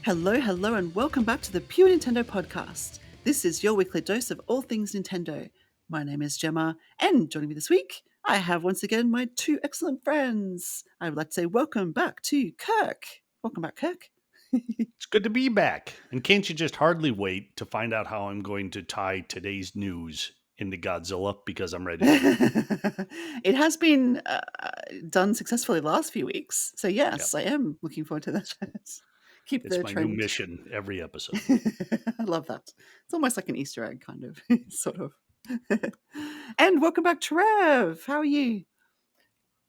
Hello, hello, and welcome back to the Pure Nintendo podcast. This is your weekly dose of all things Nintendo. My name is Gemma, and joining me this week, I have once again my two excellent friends. I would like to say welcome back to Kirk. Welcome back, Kirk. It's good to be back. And can't you just hardly wait to find out how I'm going to tie today's news into Godzilla? Because I'm ready to go. It has been done successfully the last few weeks, so Yep. yes, I am looking forward to that. Keep It's the my new trend. mission every episode. I love that. It's almost like an Easter egg, kind of, sort of. And welcome back, Trev. How are you?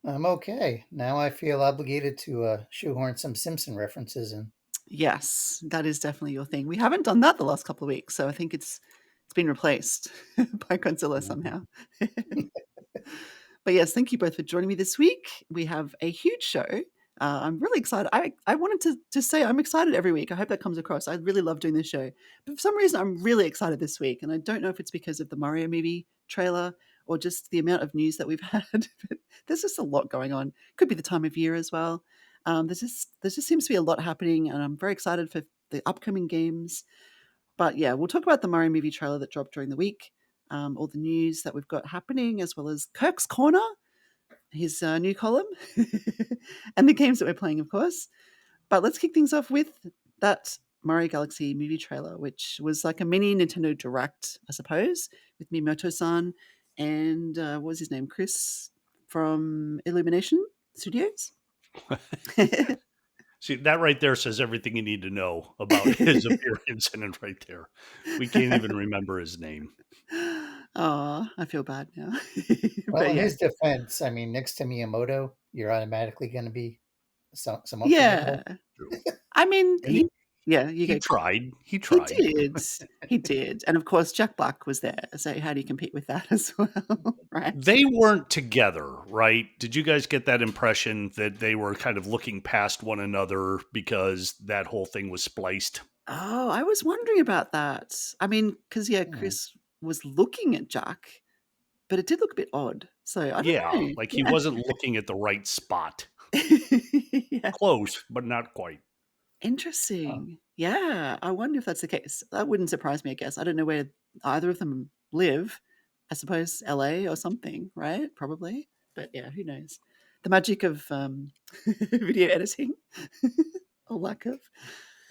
I'm okay. Now I feel obligated to shoehorn some Simpson references in. Yes, that is definitely your thing. We haven't done that the last couple of weeks, so I think it's been replaced by Godzilla somehow. But yes, thank you both for joining me this week. We have a huge show. I'm really excited. I wanted to say I'm excited every week. I hope that comes across. I really love doing this show. But for some reason, I'm really excited this week. And I don't know if it's because of the Mario movie trailer or just the amount of news that we've had. But there's just a lot going on. Could be the time of year as well. There just seems to be a lot happening. And I'm very excited for the upcoming games. But yeah, we'll talk about the Mario movie trailer that dropped during the week, all the news that we've got happening, as well as Kirk's Corner, his new column, and the games that we're playing, of course. But let's kick things off with that Mario Galaxy movie trailer, which was like a mini Nintendo Direct, I suppose, with Miyamoto-san and what was his name? Chris from Illumination Studios. See, that right there says everything you need to know about his appearance in it right there. We can't even remember his name. Oh, I feel bad now. Well, But in yeah. his defense, I mean, next to Miyamoto, you're automatically going to be somewhat Yeah. forgettable. True. I mean, And you he go. tried. He He tried. did. He did. And of course, Jack Black was there. So how do you compete with that as well? Right? They weren't together, right? Did you guys get that impression that they were kind of looking past one another because that whole thing was spliced? Oh, I was wondering about that. I mean, because, yeah, Hmm. Chris was looking at Jack, but it did look a bit odd. So I don't Yeah, know. like he Yeah. wasn't looking at the right spot. Yeah. Close, but not quite. Huh. Interesting. Yeah. I wonder if that's the case. That wouldn't surprise me, I guess. I don't know where either of them live. I suppose LA or something, right? Probably. But yeah, who knows? The magic of video editing or lack of.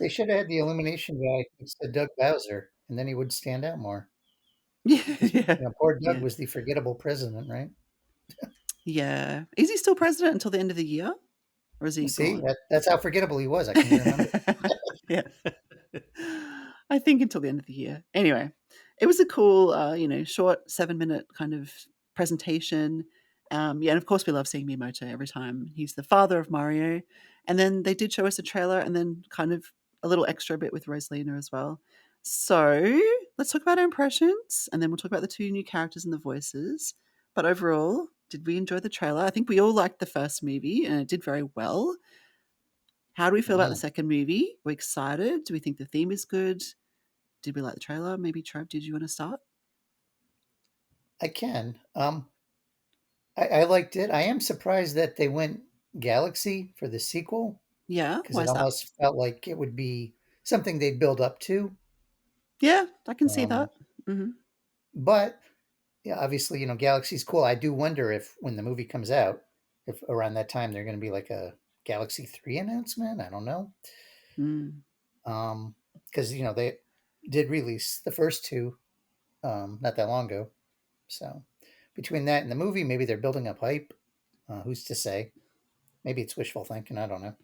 They should have had the Illumination guy instead of Doug Bowser, and then he would stand out more. Yeah, Because yeah, poor Doug yeah, was the forgettable president, right? yeah. Is he still president until the end of the year, or is he See, gone? that's how forgettable he was. I can remember. Yeah, I think until the end of the year. Anyway, it was a cool, short 7-minute kind of presentation. Yeah, and of course we love seeing Miyamoto every time. He's the father of Mario, and then they did show us a trailer, and then kind of a little extra bit with Rosalina as well. So let's talk about our impressions, and then we'll talk about the two new characters and the voices. But overall, did we enjoy the trailer? I think we all liked the first movie, and it did very well. How do we feel about the Mm, second movie? We're excited. Do we think the theme is good? Did we like the trailer? Maybe Trev, did you want to start? I can. I liked it. I am surprised that they went Galaxy for the sequel Yeah, because why it is that? almost felt like it would be something they'd build up to. Yeah, I can see Um, that. Hmm. but yeah, obviously, Galaxy's cool. I do wonder if when the movie comes out, if around that time they're going to be like a Galaxy 3 announcement. I don't know. Mm. Because, they did release the first two not that long ago. So between that and the movie, maybe they're building up hype. Who's to say? Maybe it's wishful thinking. I don't know.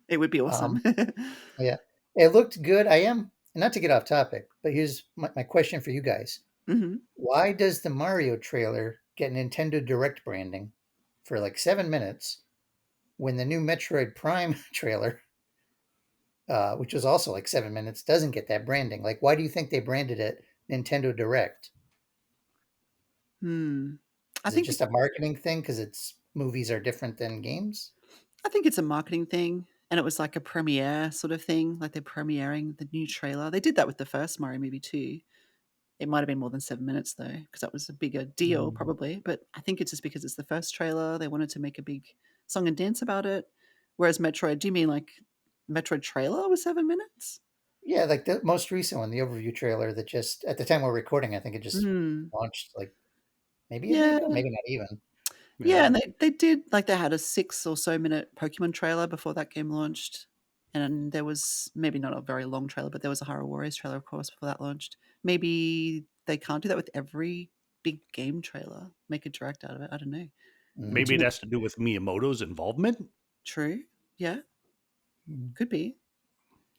It would be awesome. um, yeah, it looked good. I am, not to get off topic, but here's my question for you guys. Hmm. Why does the Mario trailer get Nintendo Direct branding for like 7 minutes when the new Metroid Prime trailer, which was also like 7 minutes, doesn't get that branding? Like, why do you think they branded it Nintendo Direct? Hmm. I Is it think just a marketing thing because it's movies are different than games? I think it's a marketing thing, and it was like a premiere sort of thing, like they're premiering the new trailer. They did that with the first Mario movie too. It might have been more than 7 minutes though, because that was a bigger deal Mm. probably. But I think it's just because it's the first trailer. They wanted to make a big song and dance about it. Whereas Metroid, do you mean like Metroid trailer was 7 minutes? Yeah, like the most recent one, the overview trailer that just at the time we're recording, I think it just Hmm. launched like maybe a day Yeah. ago, maybe not even. Yeah. Yeah, and they did like, they had a 6 or so minute Pokemon trailer before that game launched, and there was maybe not a very long trailer, but there was a Hyrule Warriors trailer, of course, before that launched. Maybe they can't do that with every big game trailer, make a direct out of it, I don't know. But Maybe to Mm, it me has to do with Miyamoto's involvement. true. Yeah, mm, could be.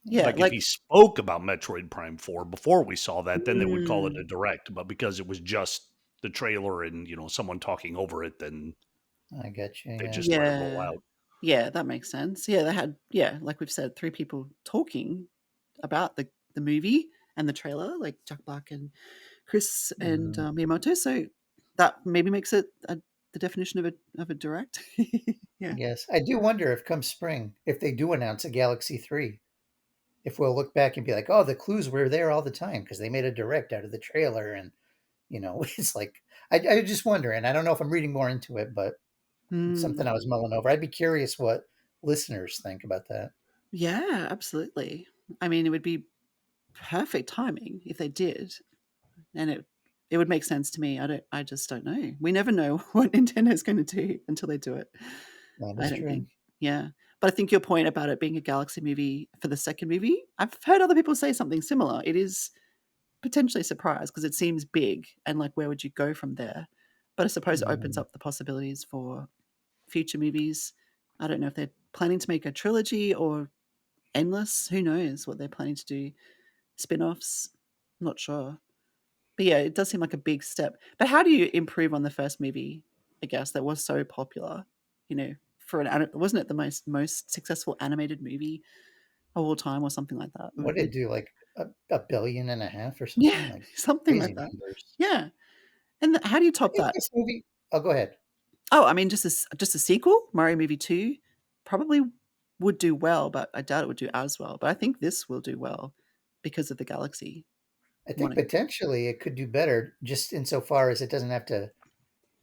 yeah. Yeah, Like if like he spoke about Metroid Prime 4 before we saw that, then they would call it a mm, direct. But because it was just the trailer and someone talking over it, then I get you. they Yeah. just let it roll yeah. out. Yeah, that makes sense. Yeah, they had, yeah, like we've said, 3 people talking about the movie and the trailer, like Jack Black and Chris and, Mm, Miyamoto, so that maybe makes it the definition of a direct. Yeah. yes, I do wonder if come spring, if they do announce a Galaxy 3, if we'll look back and be like, oh, the clues were there all the time because they made a direct out of the trailer, and it's like I just wonder, and I don't know if I'm reading more into it, but it's Mm. something I was mulling over. I'd be curious what listeners think about that. Yeah, absolutely. I mean, it would be perfect timing if they did, and it would make sense to me. I just don't know. We never know what Nintendo's gonna do until they do it. That I is don't true. think. Yeah. But I think your point about it being a Galaxy movie for the second movie, I've heard other people say something similar. It is potentially a surprise because it seems big and like where would you go from there? But I suppose it opens Mhm. up the possibilities for future movies. I don't know if they're planning to make a trilogy or endless. Who knows what they're planning to do? Spin-offs? Not sure. But yeah, it does seem like a big step. But how do you improve on the first movie, I guess, that was so popular, for wasn't it the most successful animated movie of all time or something like that? What did it do, like a billion and a half or Yeah, something? Like something crazy like that. numbers. Yeah. And how do you I top think that? this movie. Oh, go ahead. Oh, I mean, just a sequel, Mario Movie 2, probably would do well, but I doubt it would do as well. But I think this will do well because of the Galaxy I think wanting. potentially it could do better just insofar as it doesn't have to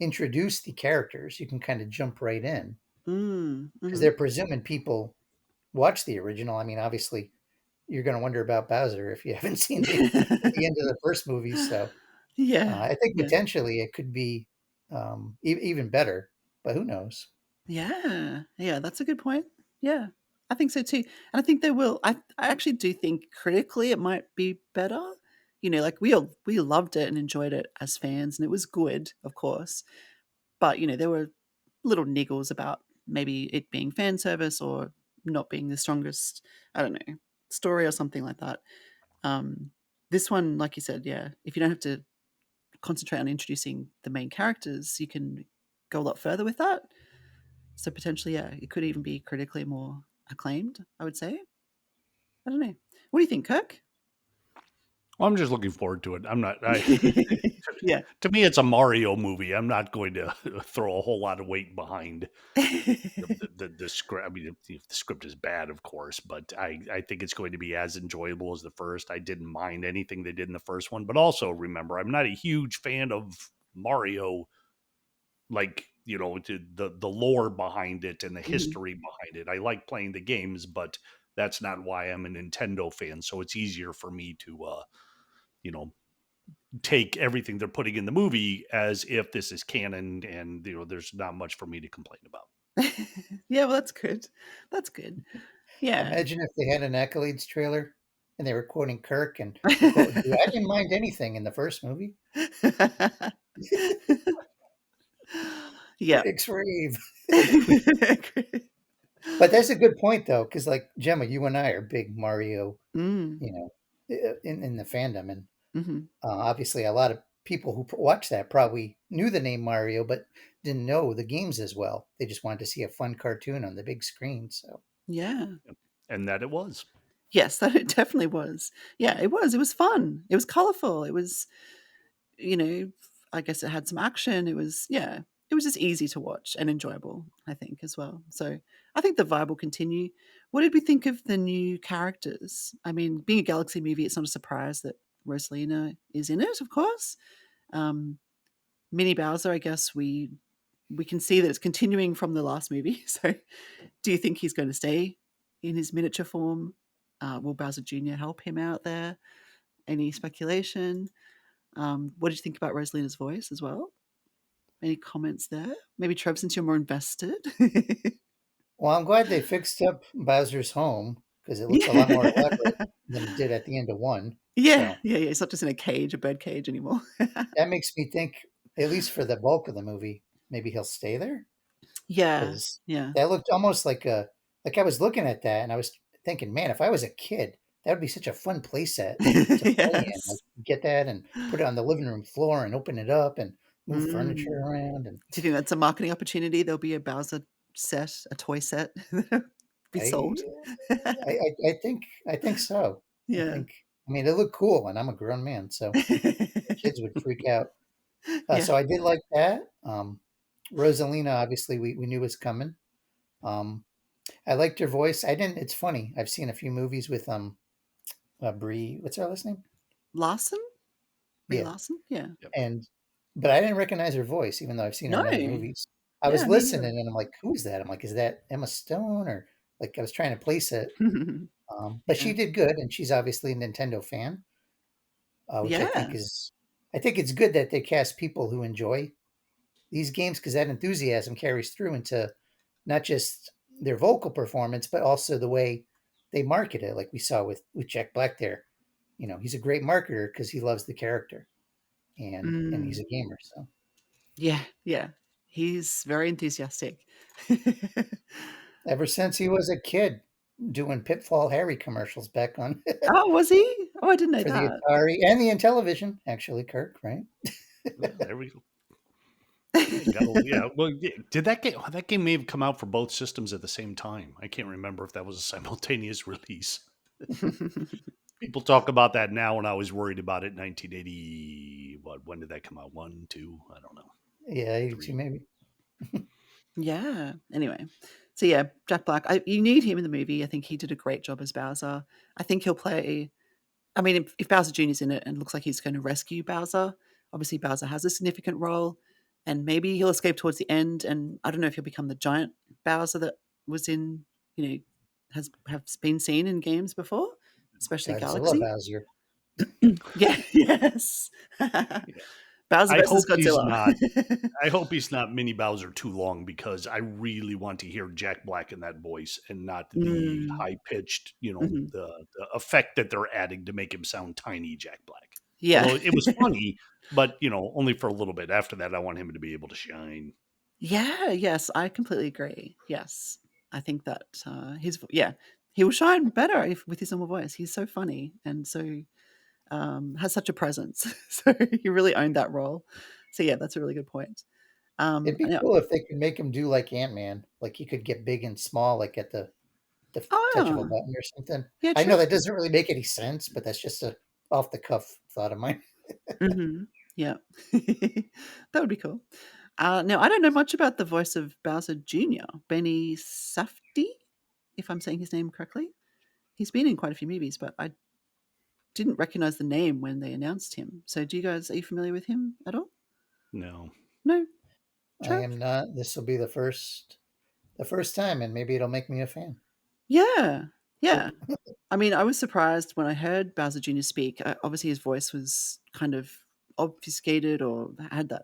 introduce the characters. You can kind of jump right in because Mhm. they're presuming people watch the original. I mean, obviously, you're going to wonder about Bowser if you haven't seen the end of the first movie. So Yeah, I think yeah. potentially it could be even better, but who knows? Yeah, yeah, that's a good point. Yeah, I think so too, and I think they will. I actually do think critically it might be better. Like we loved it and enjoyed it as fans, and it was good, of course. But there were little niggles about maybe it being fan service or not being the strongest. I don't know, story or something like that. Um, this one, like you said, yeah, if you don't have to concentrate on introducing the main characters, you can go a lot further with that. So potentially, yeah, it could even be critically more acclaimed, I would say. I don't know. What do you think, Kirk? Well, I'm just looking forward to it. I'm not. Yeah. To me, it's a Mario movie. I'm not going to throw a whole lot of weight behind the script. I mean, if the script is bad, of course, but I think it's going to be as enjoyable as the first. I didn't mind anything they did in the first one, but also remember, I'm not a huge fan of Mario. Like the lore behind it and the Mhm. history behind it. I like playing the games, but that's not why I'm a Nintendo fan. So it's easier for me to you know take everything they're putting in the movie as if this is canon, and there's not much for me to complain about. Yeah, well, that's good. That's good. Yeah. Imagine if they had an accolades trailer and they were quoting Kirk, and the quote would be, "I didn't mind anything in the first movie. Yep. Critics rave." But that's a good point, though, because like Gemma, you and I are big Mario, Mm, you know, in the fandom, and mhm. obviously a lot of people who watch that probably knew the name Mario, but didn't know the games as well. They just wanted to see a fun cartoon on the big screen. So Yeah. And that it was. Yes, that it definitely was. Yeah, it was. It was fun. It was colorful. It was, you know, I guess it had some action. It was, yeah, it was just easy to watch and enjoyable, I think, as well. So I think the vibe will continue. What did we think of the new characters? I mean, being a Galaxy movie, it's not a surprise that Rosalina is in it, of course. Um, Minnie Bowser, I guess we can see that it's continuing from the last movie. So do you think he's going to stay? in his miniature form? Will Bowser Jr. help him out there? Any speculation? What did you think about Rosalina's voice as well? Any comments there? Maybe Trev, since you're more invested. Well, I'm glad they fixed up Bowser's home because it looks a lot more elaborate Yeah. than it did at the end of one. Yeah, So yeah, yeah. It's not just in a cage, a bird cage anymore. that makes me think, at least for the bulk of the movie, maybe he'll stay there Yeah, because yeah. that looked almost like I was looking at that and I was thinking, man, if I was a kid, that would be such a fun play set to play in. Like Yes. get that and put it on the living room floor and open it up and move furniture Mm. around and Do you think that's a marketing opportunity? There'll be a Bowser set, a toy set be I sold? I think so. I Yeah. think I mean it looked cool and I'm a grown man, so kids would freak out. Yeah. So I did like that. Rosalina, obviously, we knew was coming. I liked her voice. I didn't. It's funny. I've seen a few movies with Brie. What's her last name? Larson? Brie Yeah, Larson? Yeah. Yep. and but I didn't recognize her voice, even though I've seen her No. in other movies. I was Yeah, me listening, neither. and I'm like, "Who's that?" I'm like, "Is that Emma Stone?" Or like I was trying to place it. But she Yeah. did good, and she's obviously a Nintendo fan, which Yeah. I think it's good that they cast people who enjoy these games because that enthusiasm carries through into not just their vocal performance, but also the way they market it. Like we saw with Jack Black there, he's a great marketer because he loves the character and he's Mm. a gamer. So Yeah, yeah. He's very enthusiastic. ever since he was a kid doing Pitfall Harry commercials back on Oh, was he? Oh, I didn't know for the that. Atari and the Intellivision, actually, Kirk, right? Well, there we go. Yeah, yeah. Well, did that game may have come out for both systems at the same time? I can't remember if that was a simultaneous release. People talk about that now, and I was worried about it in 1980. What? When did that come out? One, two? I don't know. Yeah, 82 Three. maybe. Yeah. Anyway, so yeah, Jack Black. You need him in the movie. I think he did a great job as Bowser. I think he'll play. I mean, if Bowser Jr.'s in it and looks like he's going to rescue Bowser, obviously Bowser has a significant role, and maybe he'll escape towards the end. And I don't know if he'll become the giant Bowser that was in, have been seen in games before, especially Godzilla Galaxy. Bowser. Yeah. Yes. Yeah. Bowser I versus hope he's Godzilla. not. I hope he's not Mini Bowser too long because I really want to hear Jack Black in that voice and not the Mm. high pitched, Mhm. the effect that they're adding to make him sound tiny Jack Black. Yeah. Although it was funny, but only for a little bit. After that, I want him to be able to shine. Yeah, yes, I completely agree. Yes. I think that, he will shine better with his normal voice. He's so funny and so, has such a presence. So he really owned that role. So yeah, that's a really good point. It'd I be know. cool if they could make him do like Ant-Man, like he could get big and small, like at the touch of a Oh, button or something. yeah, I know true. that doesn't really make any sense, but that's just a off the cuff thought of mine. Mhm. Yeah. That would be cool. Now I don't know much about the voice of Bowser Jr., Benny Safdie, if I'm saying his name correctly. He's been in quite a few movies, but I didn't recognize the name when they announced him. So are you familiar with him at all? No. No? I Trev? am not. This will be the first time, and maybe it'll make me a fan. Yeah. Yeah. Hope. I mean, I was surprised when I heard Bowser Jr. speak. Obviously, his voice was kind of obfuscated or had that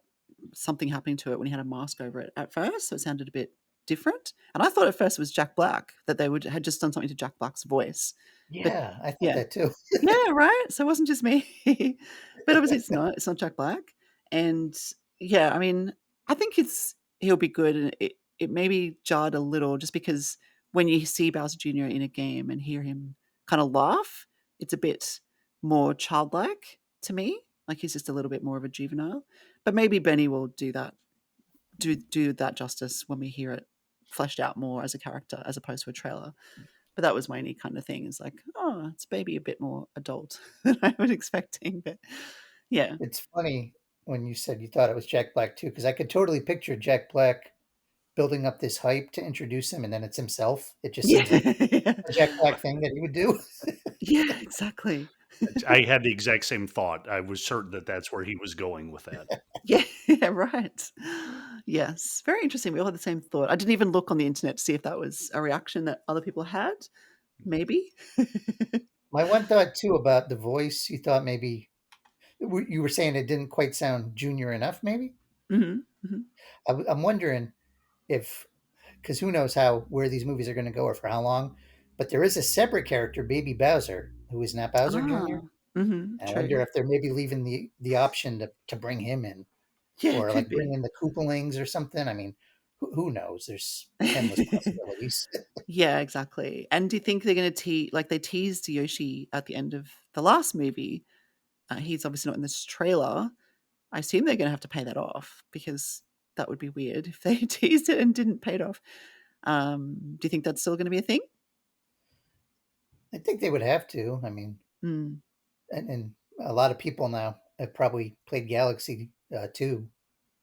something happening to it when he had a mask over it at first, so it sounded a bit different. And I thought at first it was Jack Black, that they would had just done something to Jack Black's voice. But Yeah, I thought yeah. that too. Yeah, right? So it wasn't just me. But obviously it's not Jack Black. And yeah, I mean, I think he'll be good, and it maybe jarred a little just because when you see Bowser Jr. in a game and hear him kind of laugh, it's a bit more childlike to me. Like he's just a little bit more of a juvenile. But maybe Benny will do that justice when we hear it fleshed out more as a character as opposed to a trailer. But that was my only kind of thing. Is like, oh, it's maybe a bit more adult than I was expecting. But yeah. It's funny when you said you thought it was Jack Black too, because I could totally picture Jack Black building up this hype to introduce him, and then it's himself. It just Yeah. seems like a Jack Black thing that he would do. Yeah, exactly. I had the exact same thought. I was certain that that's where he was going with that. Yeah, yeah, right. Yes, very interesting. We all had the same thought. I didn't even look on the internet to see if that was a reaction that other people had. Maybe. My one thought too about the voice, you thought maybe you were saying it didn't quite sound junior enough, maybe? Mhm, mhm. I'm wondering if, because who knows how where these movies are going to go or for how long. But there is a separate character, Baby Bowser, who is not Bowser Ah, Jr. mhm, And I wonder true. if they're maybe leaving the option to bring him in Yeah, or could like bring be. in the Koopalings or something. I mean, who knows? There's endless possibilities. Yeah, exactly. And do you think they're gonna like, they teased Yoshi at the end of the last movie. He's obviously not in this trailer. I assume they're gonna have to pay that off because that would be weird if they teased it and didn't pay it off. Do you think that's still gonna be a thing? I think they would have to. I mean, Mm, and a lot of people now have probably played Galaxy 2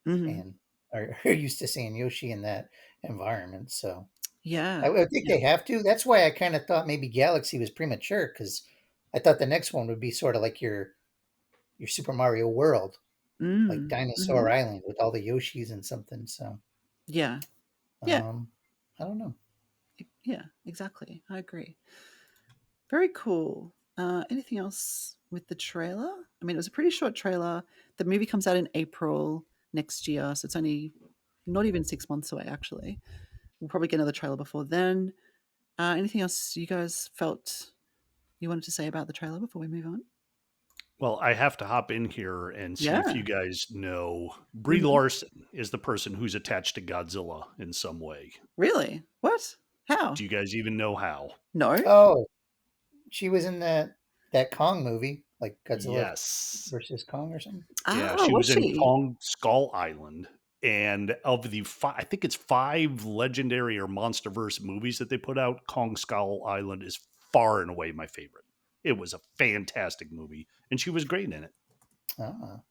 mhm. and are used to seeing Yoshi in that environment. So Yeah, I think yeah. they have to. That's why I kind of thought maybe Galaxy was premature because I thought the next one would be sort of like your Super Mario World, like Mm, Dinosaur mhm. Island with all the Yoshis and something. So Yeah, yeah, um, I don't know. yeah, exactly. I agree. Very cool. Anything else with the trailer? I mean, it was a pretty short trailer. The movie comes out in April next year, so it's only not even 6 months away, actually. We'll probably get another trailer before then. Anything else you guys felt you wanted to say about the trailer before we move on? Well, I have to hop in here and see if you Yeah. guys know Brie Mhm. Larson is the person who's attached to Godzilla in some way. Really? What? How? Do you guys even know how? No? Oh, she was in that Kong movie, like Godzilla Yes. versus Kong or something. Yeah, Ah, she was was in she? Kong Skull Island. And of the I think it's five legendary or MonsterVerse movies that they put out, Kong Skull Island is far and away my favorite. It was a fantastic movie, and she was great in it. Ah,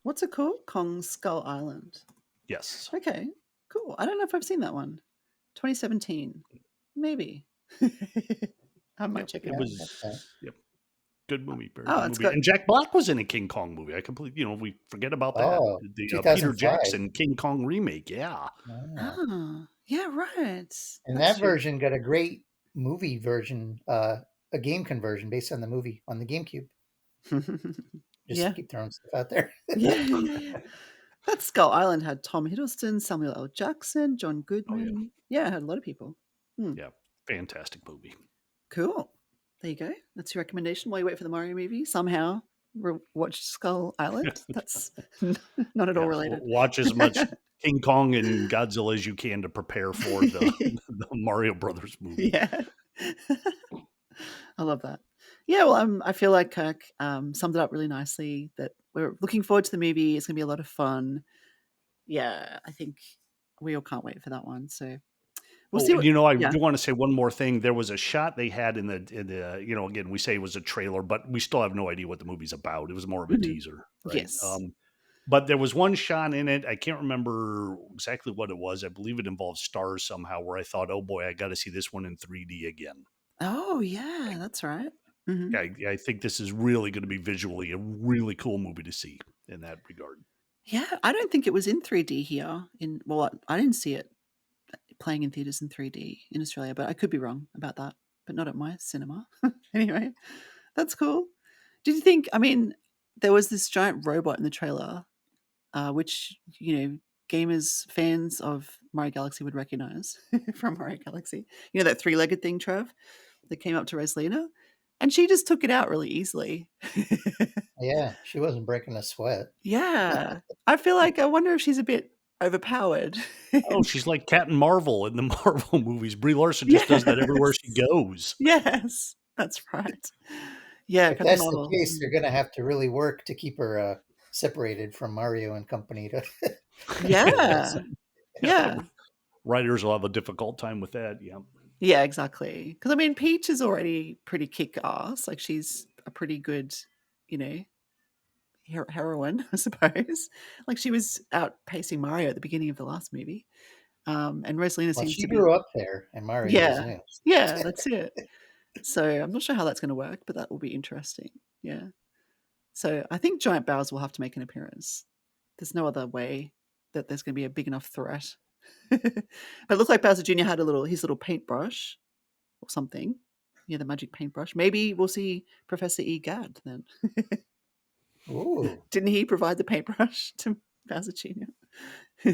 What's it called? Kong Skull Island. Yes. Okay, cool. I don't know if I've seen that one. 2017. Maybe. I might Yep. check it It yeah, out. I got was, that. yep. Good movie. Very Oh, good it's movie. got And Jack Black was in a King Kong movie. I completely, we forget about that. Oh, The Peter 2005. Jackson King Kong remake. Yeah. Ah. ah, yeah, right. And That's that true. version got a great movie version, a game conversion based on the movie on the GameCube. Just Yeah. keep throwing stuff out there. Yeah, yeah, yeah. That Skull Island had Tom Hiddleston, Samuel L. Jackson, John Oh, yeah. Goodman. Yeah, it had a lot of people. Hmm, Yeah. Fantastic movie. cool. There you go. That's your recommendation while you wait for the Mario movie. Somehow watch Skull Island. That's not at all Yeah, related. watch as much King Kong and Godzilla as you can to prepare for the the Mario Brothers movie. Yeah. I love that. Yeah, well, I feel like Kirk summed it up really nicely. That we're looking forward to the movie. It's going to be a lot of fun. Yeah, I think we all can't wait for that one. So we'll Oh, see and what. I Yeah. do want to say one more thing. There was a shot they had in the again, we say it was a trailer, but we still have no idea what the movie's about. It was more of a Mhm. teaser, right? Yes. But there was one shot in it. I can't remember exactly what it was. I believe it involved stars somehow. Where I thought, oh boy, I got to see this one in 3D again. Oh yeah, that's right. Hmm. I think this is really going to be visually a really cool movie to see in that regard. Yeah, I don't think it was in 3D here. I didn't see it playing in theaters in 3D in Australia, but I could be wrong about that. But not at my cinema. Anyway, that's cool. Did you think? I mean, there was this giant robot in the trailer, which gamers fans of Mario Galaxy would recognize from Mario Galaxy. You know that three-legged thing, Trev, that came up to Rosalina, and she just took it out really easily. Yeah, she wasn't breaking a sweat. Yeah, I feel like I wonder if she's a bit overpowered. Oh, she's like Captain Marvel in the Marvel movies. Brie Larson just does that everywhere she Yes, goes. yes, that's right. Yeah, If Captain that's the Marvel. case, they're going to have to really work to keep her separated from Mario and company to make it Yeah, awesome. Yeah, yeah, the writers will have a difficult time with that. Yeah. yeah, exactly. Because I mean, Peach is already pretty kick ass. Like she's a pretty good, you know, heroine, I suppose. Like she was outpacing Mario at the beginning of the last movie. And Rosalina Well, seems she to be, grew up there, and Mario was yeah, new. yeah, that's it. So I'm not sure how that's going to work, but that will be interesting. Yeah. So I think Giant Bowser will have to make an appearance. There's no other way that there's going to be a big enough threat. But it looked like Bowser Jr. had his little paintbrush or something. Yeah, the magic paintbrush. Maybe we'll see Professor Egad then. Ooh, Didn't he provide the paintbrush to Bowser Jr.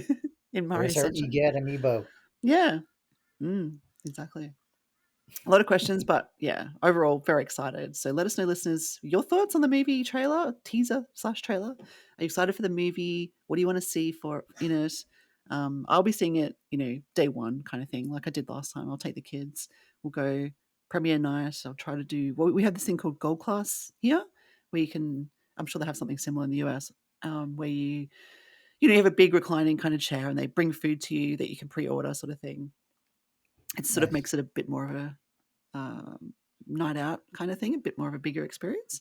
in Mario there's our Sunshine? EGAD amiibo. Yeah, exactly. A lot of questions, but yeah, overall, very excited. So let us know, listeners, your thoughts on the movie trailer, teaser/trailer. Are you excited for the movie? What do you want to see for in it? I'll be seeing it, day one kind of thing, like I did last time. I'll take the kids. We'll go premiere night. I'll try to do. Well, we have this thing called Gold Class here, where you can. I'm sure they have something similar in the US, where you have a big reclining kind of chair, and they bring food to you that you can pre-order, sort of thing. It sort of Nice. makes it a bit more of a night out kind of thing, a bit more of a bigger experience.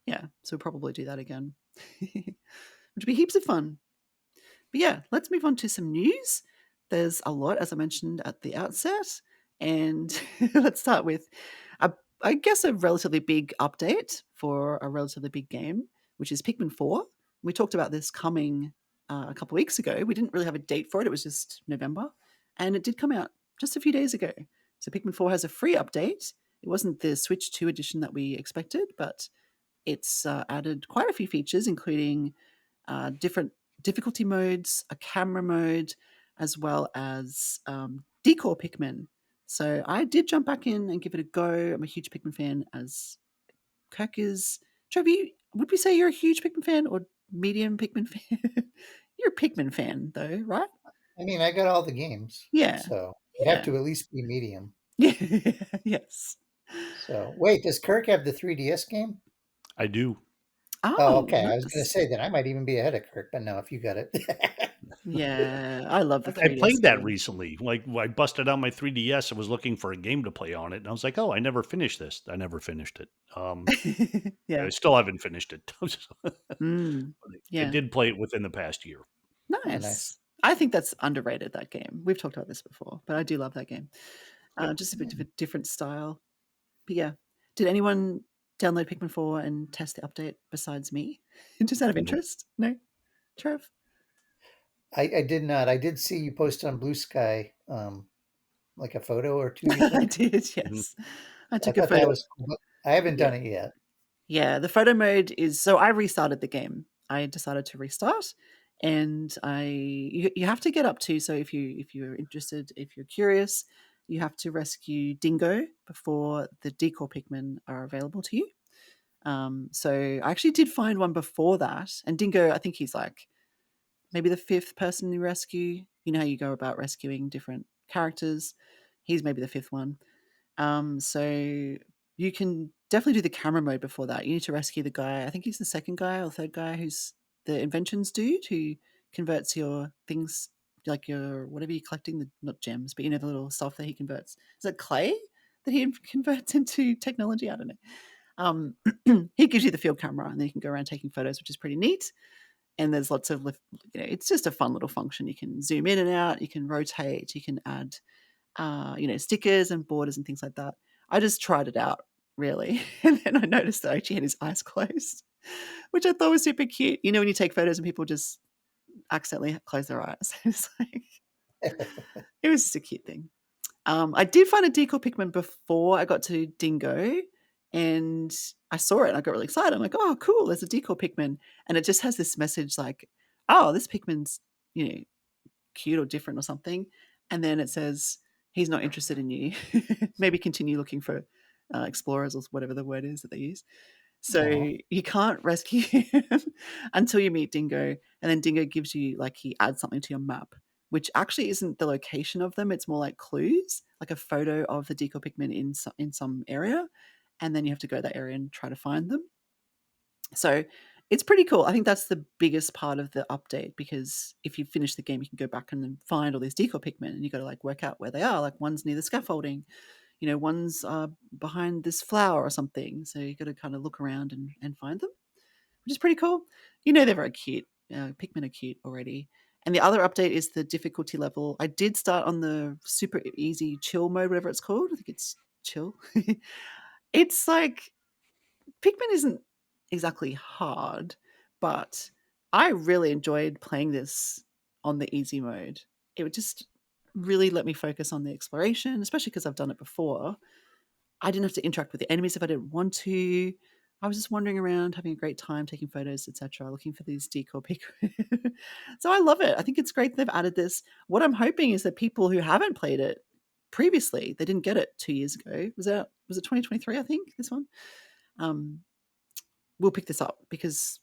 Yeah, so we'll probably do that again, which would be heaps of fun. But yeah, let's move on to some news. There's a lot, as I mentioned at the outset, and let's start with, I guess, a relatively big update for a relatively big game, which is Pikmin 4. We talked about this coming a couple of weeks ago. We didn't really have a date for it. It was just November, and it did come out just a few days ago. So Pikmin 4 has a free update. It wasn't the Switch 2 edition that we expected, but it's added quite a few features, including different difficulty modes, a camera mode, as well as decor Pikmin. So I did jump back in and give it a go. I'm a huge Pikmin fan, as Kirk is. Trevi, would we say you're a huge Pikmin fan or medium Pikmin fan? You're a Pikmin fan, though, right? I mean, I got all the games, Yeah. so you have Yeah. to at least be medium. Yeah. Yes. So wait, does Kirk have the 3DS game? I do. Oh, Oh, okay. I was going to nice. say that I might even be ahead of Kirk, but no, if you got it. Yeah, I love the I 3DS played that game. recently. Like I busted out my 3DS. I was looking for a game to play on it, and I was like, "Oh, I never finished this. I never finished it. I Yeah. still haven't finished it. Mm, I yeah. did play it within the past year. Oh, nice. Nice. I think that's underrated, that game. We've talked about this before, but I do love that game. Yep. Just a bit of a different style. But yeah. Did anyone download Pikmin 4 and test the update besides me? Just out of Nope. interest? No? Trev? I did not. I did see you post on Blue Sky, like a photo or two you I took. did, Mhm. yes. I I took a thought that photo. was cool. But I haven't Yeah. done it yet. Yeah, the photo mode is, so I restarted the game. I decided to restart, and you have to get up to, so if you're interested, if you're curious, you have to rescue Dingo before the decor Pikmin are available to you. So I actually did find one before that, and Dingo, I think he's like maybe the fifth person you rescue. You know how you go about rescuing different characters. He's maybe the fifth one. So you can definitely do the camera mode before that. You need to rescue the guy. I think he's the second guy or third guy who's the inventions dude who converts your things, like your whatever you're collecting, the not gems, but the little stuff that he converts. Is it clay that he converts into technology? I don't know. He gives you the field camera, and then you can go around taking photos, which is pretty neat. And there's lots of, it's just a fun little function. You can zoom in and out. You can rotate. You can add stickers and borders and things like that. I just tried it out, really. And then I noticed that I actually had his eyes closed, which I thought was super cute. You know, when you take photos and people just accidentally close their eyes. It's like, it was just a cute thing. I did find a decor Pikmin before I got to Dingo, and I saw it and I got really excited. I'm like, oh, cool, there's a decor Pikmin. And it just has this message like, oh, this Pikmin's, cute or different or something. And then it says, he's not interested in you. Maybe continue looking for explorers or whatever the word is that they use. So Aw. you can't rescue him until you meet Dingo. And then Dingo gives you, like, he adds something to your map, which actually isn't the location of them. It's more like clues, like a photo of the Deco Pikmin in some area. And then you have to go to that area and try to find them. So it's pretty cool. I think that's the biggest part of the update, because if you finish the game, you can go back and then find all these deco Pikmin, and you got to like work out where they are. Like one's near the scaffolding, one's behind this flower or something. So you got to kind of look around and find them, which is pretty cool. They're very cute. Pikmin are cute already. And the other update is the difficulty level. I did start on the super easy chill mode, whatever it's called. I think it's chill. It's like Pikmin isn't exactly hard, but I really enjoyed playing this on the easy mode. It would just really let me focus on the exploration, especially because I've done it before. I didn't have to interact with the enemies if I didn't want to. I was just wandering around, having a great time, taking photos, etc., looking for these decor Pikmin. So I love it. I think it's great they've added this. What I'm hoping is that people who haven't played it previously, they didn't get it 2 years ago. Was it 2023? I think this one. Um, we'll pick this up because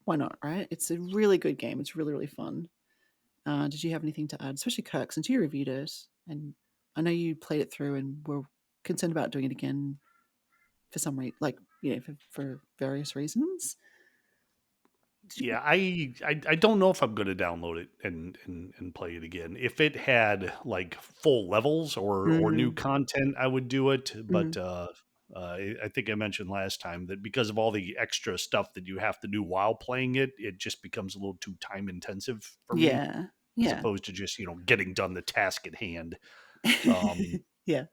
why not, right? It's a really good game. It's really, really fun. Did you have anything to add, especially Kirk, since you reviewed it? And I know you played it through and were concerned about doing it again for some reason, like, for various reasons. Yeah, I don't know if I'm going to download it and play it again. If it had like full levels or new Mm, content, I would do it. But mm, I think I mentioned last time that because of all the extra stuff that you have to do while playing it, it just becomes a little too time intensive for me, yeah, as yeah. opposed to just getting done the task at hand. Um, Yeah.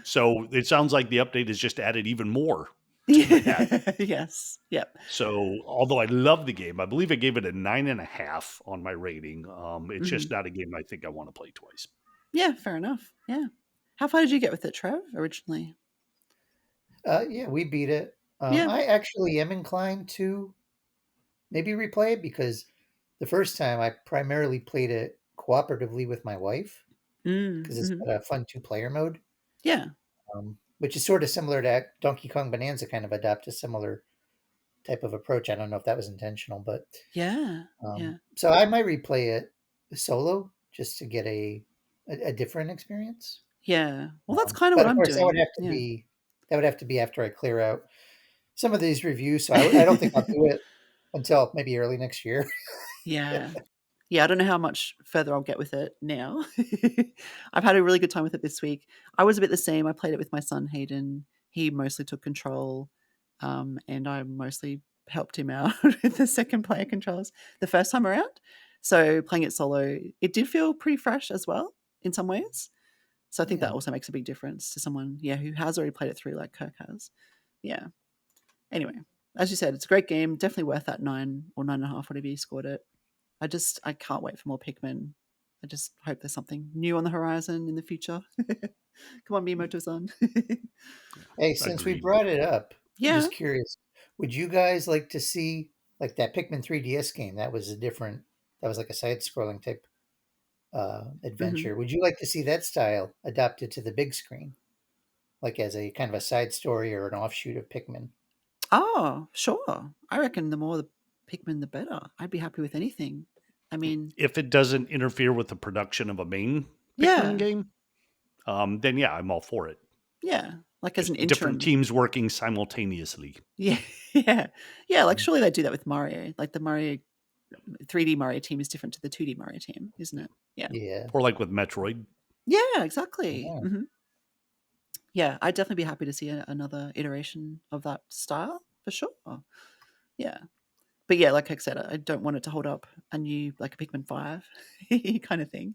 so it sounds like the update has just added even more to that. Yes. Yep. So, although I love the game, I believe I gave it a 9.5 on my rating. It's just Mhm. not a game I think I want to play twice. Yeah, fair enough. Yeah. How far did you get with it, Trev, originally? Yeah, we beat it. Yeah. I actually am inclined to maybe replay it because the first time I primarily played it cooperatively with my wife Mm, because it's mhm. got a fun two-player mode, Yeah. which is sort of similar to Donkey Kong Bonanza, kind of adopt a similar type of approach. I don't know if that was intentional, but Yeah. Yeah. so I might replay it solo just to get a different experience. Yeah. Well, that's kinda what But of I'm course, doing. Yeah. that would have to be after I clear out some of these reviews. So I don't think I'll do it until maybe early next year. Yeah. Yeah, I don't know how much further I'll get with it now. I've had a really good time with it this week. I was a bit the same. I played it with my son Hayden. He mostly took control, and I mostly helped him out with the second player controls the first time around. So playing it solo, it did feel pretty fresh as well in some ways. So I think that Yeah. also makes a big difference to someone, yeah, who has already played it through like Kirk has. Yeah. Anyway, as you said, it's a great game. Definitely worth that 9 or 9.5, whatever you scored it. I can't wait for more Pikmin. I just hope there's something new on the horizon in the future. Come on, Miyamoto-san. Hey, since we Agreed. brought it up, Yeah. just curious, would you guys like to see like that Pikmin 3DS game? That was like a side-scrolling type Mhm. adventure. Would you like to see that style adapted to the big screen, like as a kind of a side story or an offshoot of Pikmin? Oh, sure. I reckon the more the Pikmin, the better. I'd be happy with anything. I mean, If it doesn't interfere with the production of a main Pikmin yeah, game, then yeah, I'm all for it. yeah. Like as Just an different interim. teams working simultaneously, Yeah, yeah, yeah. Like surely they do that with Mario. Like the Mario 3D Mario team is different to the 2D Mario team, isn't it? Yeah. Yeah. or like with Metroid. Yeah, exactly. Yeah. Yeah, I'd definitely be happy to see another iteration of that style for sure. Yeah. But yeah, like I said, I don't want it to hold up a new, like a Pikmin 5 kind of thing.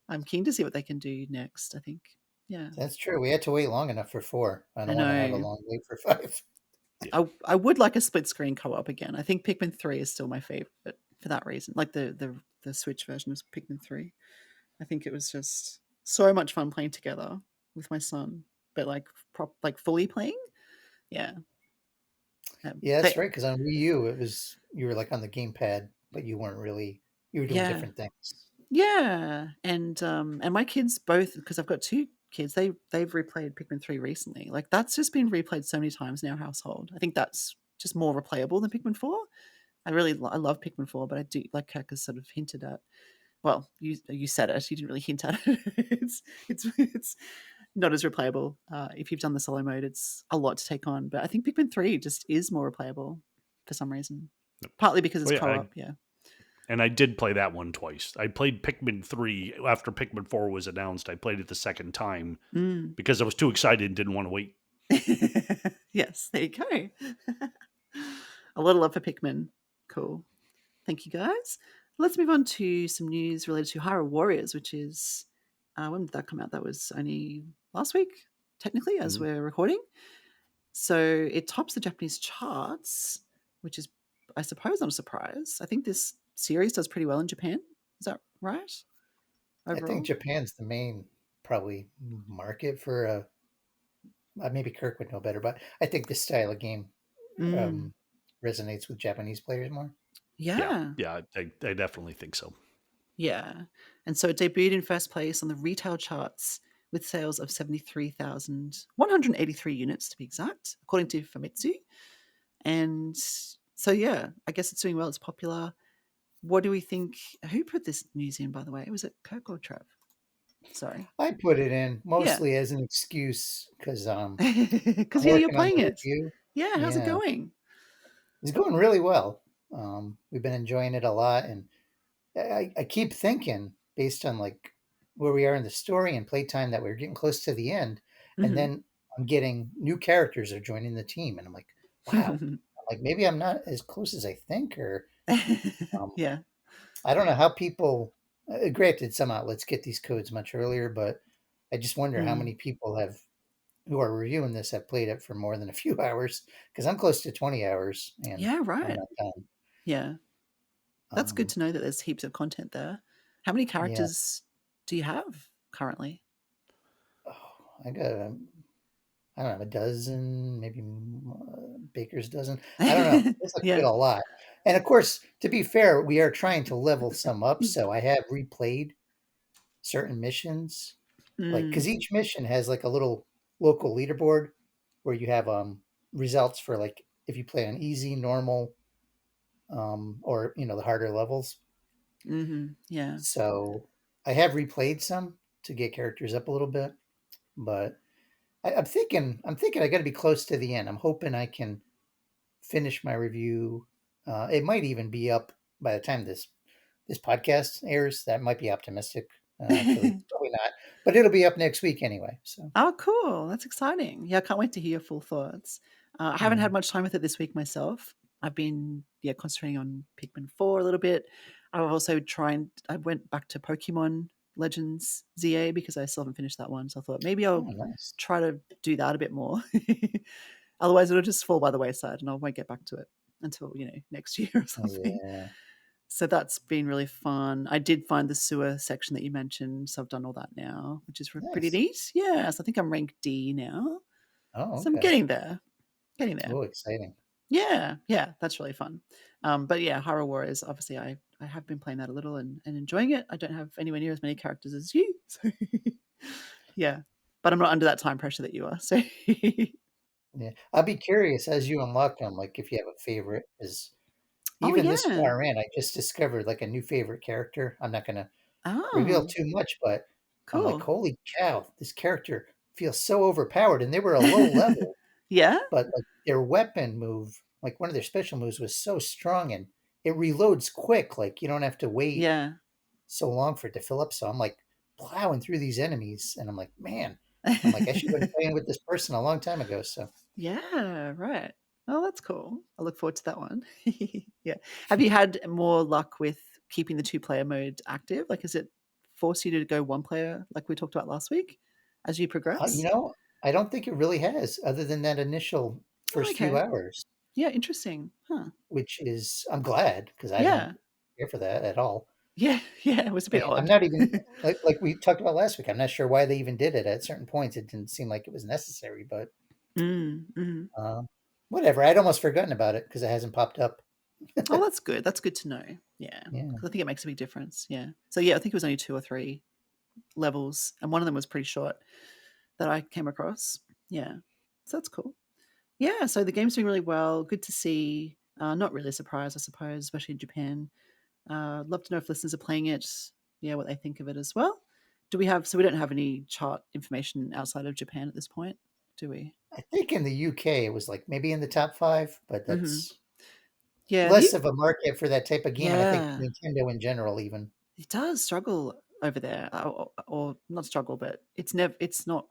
I'm keen to see what they can do next, I think. Yeah. That's true. We had to wait long enough for 4. I I don't want to have a know. long wait for 5. Yeah. I would like a split screen co-op again. I think Pikmin 3 is still my favorite for that reason. Like the Switch version of Pikmin 3. I think it was just so much fun playing together with my son, but like like fully playing. Yeah. Yeah, that's They right. Because on Wii U, you were like on the gamepad, but you were doing yeah. different things. Yeah, and my kids both, because I've got 2 kids, they've replayed Pikmin 3 recently. Like, that's just been replayed so many times in our household. I think that's just more replayable than Pikmin 4. I love Pikmin 4, but I do, like Kirk has sort of hinted at, well, you said it, you didn't really hint at it. It's not as replayable. If you've done the solo mode, it's a lot to take on, but I think Pikmin 3 just is more replayable for some reason. Partly because it's Oh yeah, co-op, yeah. and I did play that one twice. I played Pikmin 3 after Pikmin 4 was announced. I played it the second time Mm. because I was too excited and didn't want to wait. Yes, there you go. A little love for Pikmin. Cool. Thank you, guys. Let's move on to some news related to Hyrule Warriors, which is when did that come out? That was only last week, technically, as Mhm. we're recording. So it tops the Japanese charts. which is, I suppose, not a surprise. I think this series does pretty well in Japan. Is that right? I think Overall? Japan's the main probably market for maybe Kirk would know better, but I think this style of game Mm. um, resonates with Japanese players more. Yeah, Yeah. yeah, I definitely think so. Yeah. And so it debuted in first place on the retail charts with sales of 73,183 units to be exact, according to Famitsu. And so, yeah, I guess it's doing well. It's popular. What do we think? Who put this news in, by the way? Was it Kirk or Trev? Sorry. I put it in Yeah. mostly as an excuse because Because, I'm yeah, you're working on playing the it. review. Yeah. How's it Yeah, going? it's going really well. We've been enjoying it a lot, and I keep thinking, based on like where we are in the story and playtime, that we're getting close to the end, and Hmm. then I'm getting new characters are joining the team, and I'm like, wow, like maybe I'm not as close as I think, or um, Yeah. I don't know how people. Granted, some outlets get these codes much earlier, but I just wonder how Mm. many people have who are reviewing this have played it for more than a few hours because I'm close to 20 hours and Yeah, I'm right. not done. Yeah. That's good Um, to know that there's heaps of content there. How many yeah, characters do you have currently? oh, I don't know, a dozen, maybe baker's dozen. I don't know. It's like quite Yeah. a lot. And of course, to be fair, we are trying to level some up. So I have replayed certain missions, like Mm. because each mission has like a little local leaderboard where you have results for like if you play on easy, normal, or the harder levels. Mhm. Yeah. So I have replayed some to get characters up a little bit, but I'm thinking I got to be close to the end. I'm hoping I can finish my review. It might even be up by the time this podcast airs. That might be optimistic. Actually, probably not, but it'll be up next week anyway. So Oh, cool. That's exciting. Yeah, I can't wait to hear your full thoughts. I haven't yeah, had much time with it this week myself. I've been, yeah, concentrating on Pikmin 4 a little bit. I went back to Pokemon Legends ZA because I still haven't finished that one. So I thought maybe I'll oh nice. try to do that a bit more. Otherwise, it'll just fall by the wayside and I won't get back to it until, next year or something. Yeah, So that's been really fun. I did find the sewer section that you mentioned, so I've done all that now, which is pretty nice. neat. Yeah, so I think I'm rank D now. Oh, So I'm okay. getting there, getting there. Oh, exciting. Yeah, yeah, that's really fun. But yeah, Hyrule Warriors, obviously, I have been playing that a little and enjoying it. I don't have anywhere near as many characters as you, so yeah. But I'm not under that time pressure that you are. So Yeah, I'll be curious as you unlock them, like if you have a favorite. Is oh even this yeah, far in, I just discovered like a new favorite character. I'm not gonna reveal oh too much, but I'm like, cool, holy cow, this character feels so overpowered. And they were a low level, yeah, but like their weapon move, like one of their special moves was so strong and it reloads quick. Like you don't have to wait yeah. so long for it to fill up. So I'm like plowing through these enemies and I'm like, man, I'm like, I should have been playing with this person a long time ago. So Yeah, right. Oh, that's cool. I look forward to that one. Yeah. Have you had more luck with keeping the two-player mode active? Like, has it forced you to go one player like we talked about last week as you progress? I don't think it really has, other than that initial Oh, first few okay. hours, Yeah, interesting. Huh. which is I'm glad because I don't Yeah. care for that at all. Yeah, yeah, it was a bit And I'm odd. not even like we talked about last week. I'm not sure why they even did it. At certain points, it didn't seem like it was necessary, but Mhm. uh, whatever. I'd almost forgotten about it because it hasn't popped up. Oh, that's good. That's good to know. Yeah, Yeah, because I think it makes a big difference. Yeah. So yeah, I think it was only 2 or 3 levels, and one of them was pretty short that I came across. Yeah. So that's cool. Yeah, so the game's doing really well. Good to see. Not really a surprise, I suppose, especially in Japan. Love to know if listeners are playing it. Yeah, what they think of it as well. We don't have any chart information outside of Japan at this point, do we? I think in the UK it was like maybe in the top five, but Hmm. that's Yeah, less of a market for that type of game, and I think yeah, Nintendo in general even. it does struggle over there, or not struggle, but it's not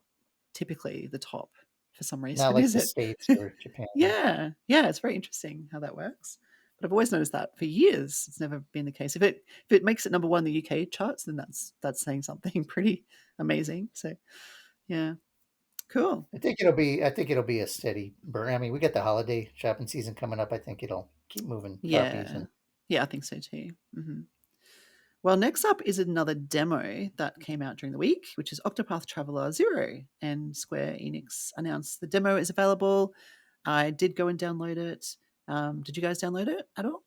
typically the top for some Not reason, like is the it? States or Japan. Yeah, yeah, it's very interesting how that works. But I've always noticed that for years. It's never been the case. If it makes it number one in the UK charts, then that's saying something pretty amazing. So yeah, cool. I think it'll be a steady burn. I mean, we got the holiday shopping season coming up. I think it'll keep moving copies. Yeah. And Yeah, I think so too. Well, next up is another demo that came out during the week, which is Octopath Traveler 0. And Square Enix announced the demo is available. I did go and download it. Did you guys download it at all?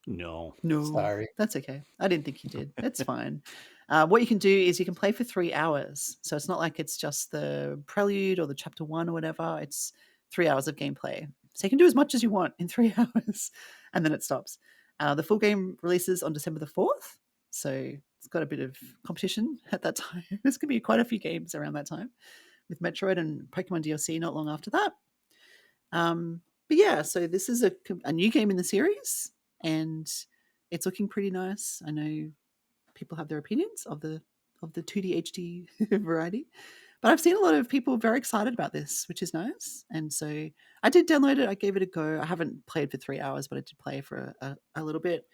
No. No, sorry. that's okay. I didn't think you did. It's fine. What you can do is you can play for 3 hours. So it's not like it's just the prelude or the chapter 1 or whatever. It's 3 hours of gameplay. So you can do as much as you want in 3 hours and then it stops. The full game releases on December the 4th. So it's got a bit of competition at that time. There's going to be quite a few games around that time with Metroid and Pokemon DLC not long after that. But yeah, so this is a new game in the series, and it's looking pretty nice. I know people have their opinions of the 2D HD variety, but I've seen a lot of people very excited about this, which is nice. And so I did download it. I gave it a go. I haven't played for 3 hours, but I did play for a little bit.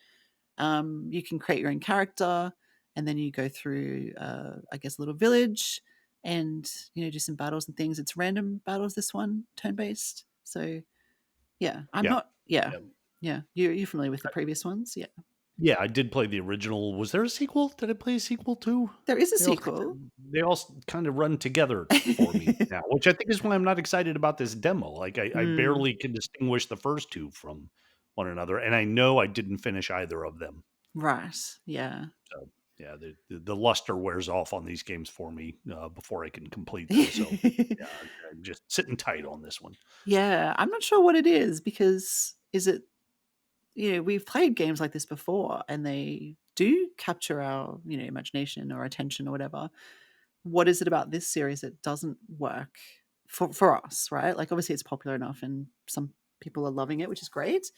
You can create your own character, and then you go through, I guess, a little village, and do some battles and things. It's random battles. This one turn based, so yeah, I'm Yeah. not. Yeah, Yeah. yeah. You're familiar with the previous ones, yeah. Yeah, I did play the original. Was there a sequel? Did I play a sequel too? There is a They all sequel. they all kind of run together for me now, which I think is why I'm not excited about this demo. Like I Mm, barely can distinguish the first two from one another, and I know I didn't finish either of them. right. Yeah. So yeah, the luster wears off on these games for me before I can complete them. So yeah, I'm just sitting tight on this one. Yeah, I'm not sure what it is because is it we've played games like this before and they do capture our, imagination or attention or whatever. What is it about this series that doesn't work for us, right? Like obviously it's popular enough and some people are loving it, which is great.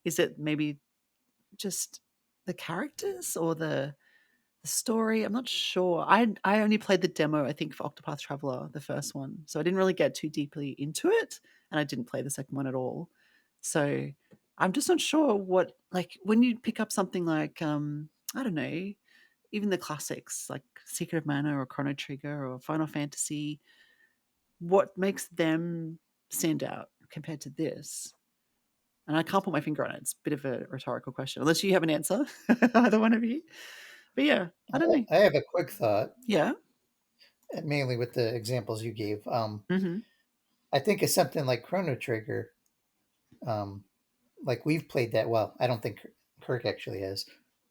Is it maybe just the characters or the story? I'm not sure. I only played the demo, I think, for Octopath Traveler, the first one, so I didn't really get too deeply into it, and I didn't play the second one at all. So I'm just not sure what like when you pick up something like I don't know, even the classics like Secret of Mana or Chrono Trigger or Final Fantasy, what makes them stand out compared to this? And I can't put my finger on it. It's a bit of a rhetorical question, unless you have an answer, either one of you. But yeah, I don't know. I have a quick thought, Yeah. mainly with the examples you gave. Mhm. I think it's something like Chrono Trigger. Um, like we've played that. Well, I don't think Kirk actually has,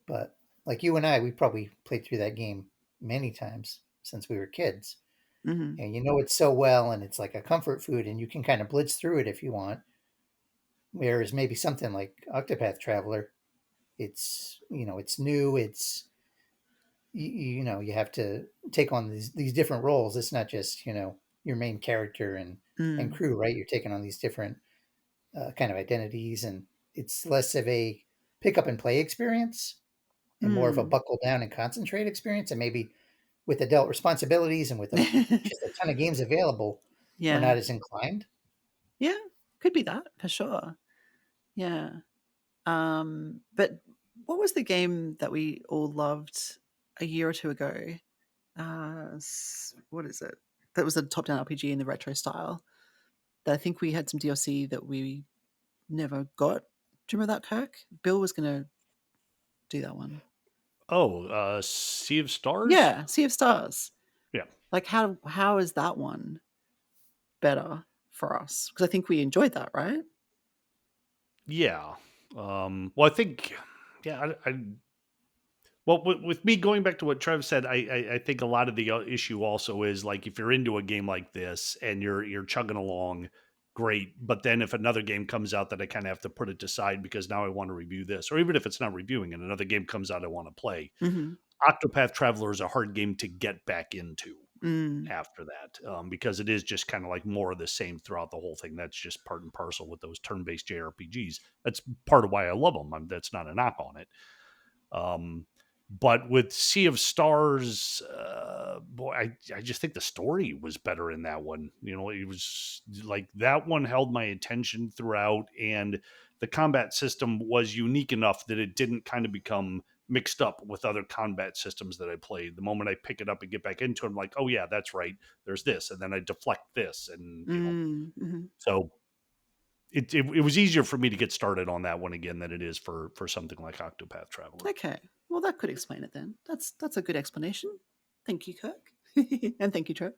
but like you and I, we probably played through that game many times since we were kids. Mhm. And you know it so well, and it's like a comfort food, and you can kind of blitz through it if you want. Whereas maybe something like Octopath Traveler, it's new, you have to take on these different roles. It's not just your main character and Mm. crew, right? You're taking on these different kind of identities, and it's less of a pick up and play experience and more of a Mm. buckle down and concentrate experience. And maybe with adult responsibilities and with just a ton of games available, we're Yeah. not as inclined. Yeah, could be that for sure. Yeah. But what was the game that we all loved a year or two ago? What is it? That was a top-down RPG in the retro style. That I think we had some DLC that we never got. Do you remember that, Kirk? Bill was gonna do that one. Oh, Sea of Stars. Yeah, Sea of Stars. Yeah. Like how is that one better for us? Because I think we enjoyed that, right? Yeah. Well, I think, yeah, well, with me going back to what Trev said, I think a lot of the issue also is like if you're into a game like this and you're chugging along, great. But then if another game comes out that I kind of have to put it aside because now I want to review this, or even if it's not reviewing and another game comes out I want to play, Mhm. Octopath Traveler is a hard game to get back into Mm. after that because it is just kind of like more of the same throughout the whole thing. That's just part and parcel with those turn-based JRPGs. That's part of why I love them. That's not a knock on it. Um, but with Sea of Stars, boy, I just think the story was better in that one. It was like that one held my attention throughout, and the combat system was unique enough that it didn't kind of become mixed up with other combat systems that I played. The moment I pick it up and get back into it, I'm like, oh yeah, that's right. There's this, and then I deflect this, and Mm. Mhm. so it was easier for me to get started on that one again than it is for something like Octopath Traveler. Okay. Well, that could explain it then. That's a good explanation. Thank you, Kirk. And thank you, Trev.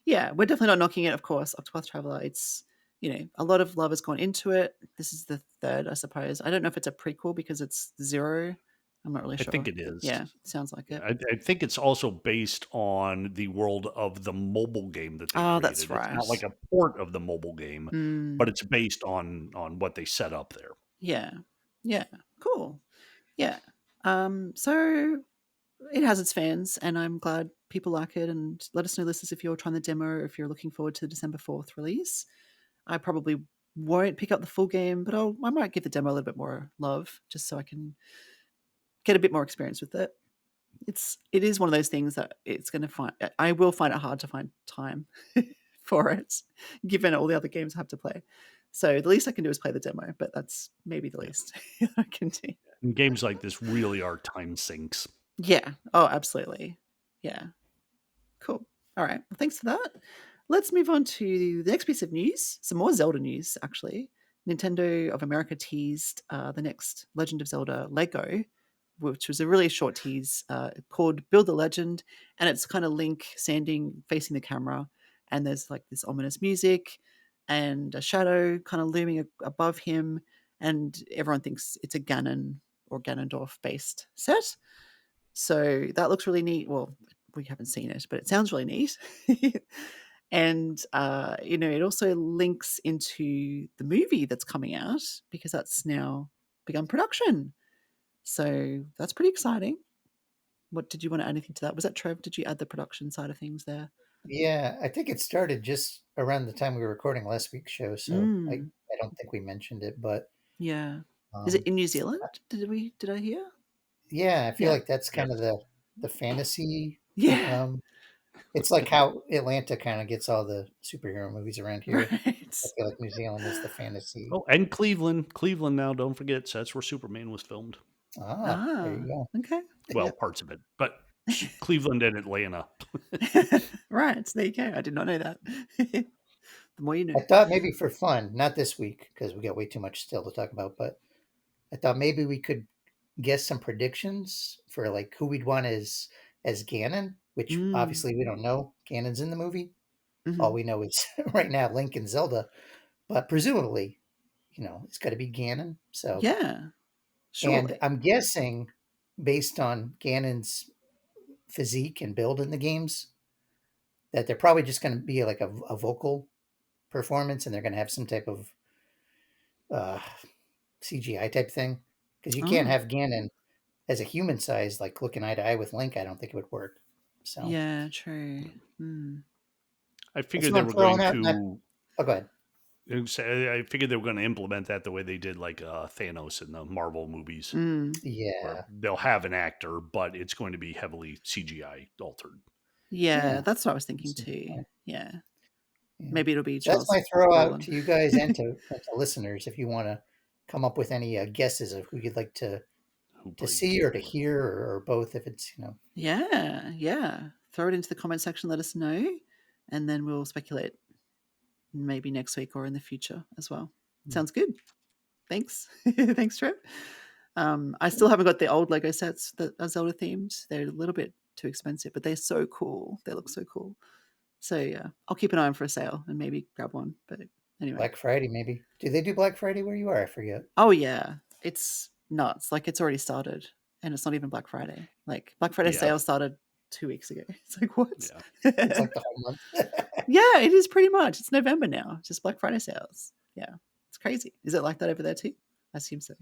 Yeah, we're definitely not knocking it, of course. Octopath Traveler, it's, a lot of love has gone into it. This is the third, I suppose. I don't know if it's a prequel because it's 0. I'm not really I think sure. it is. Yeah, sounds like it. I think it's also based on the world of the mobile game that they Oh, that's created. It's right. not like a port of the mobile game, but Mm, it's based on what they set up there. yeah. Yeah. Cool. Yeah. So it has its fans, and I'm glad people like it. And let us know, listeners, if you're trying the demo or if you're looking forward to the December 4th release. I probably won't pick up the full game, but I might give the demo a little bit more love just so I can get a bit more experience with it. It is one of those things that I will find it hard to find time for it, given all the other games I have to play. So the least I can do is play the demo, but that's maybe the Yeah. least I can do. And games like this really are time sinks. Yeah. Oh, absolutely. Yeah. Cool. All right. Well, thanks for that. Let's move on to the next piece of news. Some more Zelda news, actually. Nintendo of America teased the next Legend of Zelda Lego, which was a really short tease called Build the Legend. And it's kind of Link standing facing the camera. And there's like this ominous music and a shadow kind of looming above him. And everyone thinks it's a Ganon or Ganondorf based set. So that looks really neat. Well, we haven't seen it, but it sounds really neat. And it also links into the movie that's coming out because that's now begun production. So that's pretty exciting. What did you want to add anything to that? Was that Trev? Did you add the production side of things there? Yeah, I think it started just around the time we were recording last week's show, so I, Mm, I don't think we mentioned it, but yeah. Is it um, in New Zealand? Did I hear? yeah, I feel Yeah. like that's Yes. kind of the fantasy. Yeah. Um, it's like how Atlanta kind of gets all the superhero movies around here. Right. I feel like New Zealand is the fantasy. Oh, and Cleveland. Cleveland now, don't forget. So that's where Superman was filmed. Ah, there you Ah, go. okay. Well, Yep. parts of it. But Cleveland and Atlanta. Right. There you go. I did not know that. The more you I know. thought maybe for fun, not this week because we got way too much still to talk about, but I thought maybe we could guess some predictions for like who we'd want as Ganon, which Mm. obviously we don't know. Ganon's in the movie. All Mhm. we know is right now Link and Zelda, but presumably, it's got to be Ganon. So, Yeah, and surely. I'm guessing based on Ganon's physique and build in the games that they're probably just going to be like a vocal performance, and they're going to have some type of uh, CGI type thing because you can't Oh, have Ganon as a human size, like looking eye to eye with Link. I don't think it would work. So yeah, true. Mm. I that's figured what they I'm were throwing going out. Not, to. oh, go ahead. I figured they were going to implement that the way they did like Thanos in the Marvel movies, Mm. where Yeah, they'll have an actor, but it's going to be heavily CGI altered. Yeah, yeah. that's what I was thinking Seems too. fine. Yeah. Yeah. Maybe it'll be So that's Charles my throw out Brolin. to you guys and to listeners. If you want to come up with any guesses of who you'd like Who to played see or to Ganon? hear or both, if it's Yeah, yeah. Throw it into the comment section, let us know, and then we'll speculate maybe next week or in the future as well. Hmm. Sounds good. Thanks. Thanks, Trev. I still haven't got the old Lego sets that are Zelda themed. They're a little bit too expensive, but they're so cool. They look so cool. So yeah, I'll keep an eye on for a sale and maybe grab one. But anyway, Black Friday maybe. Do they do Black Friday where you are? I forget. oh yeah, it's nuts. Like it's already started, and it's not even Black Friday. Like Black Friday Yeah, sale started 2 weeks ago. It's like what? It's, yeah, it's like the whole month. Yeah, it is pretty much. It's November now. It's just Black Friday sales. Yeah, it's crazy. Is it like that over there too? I assume so.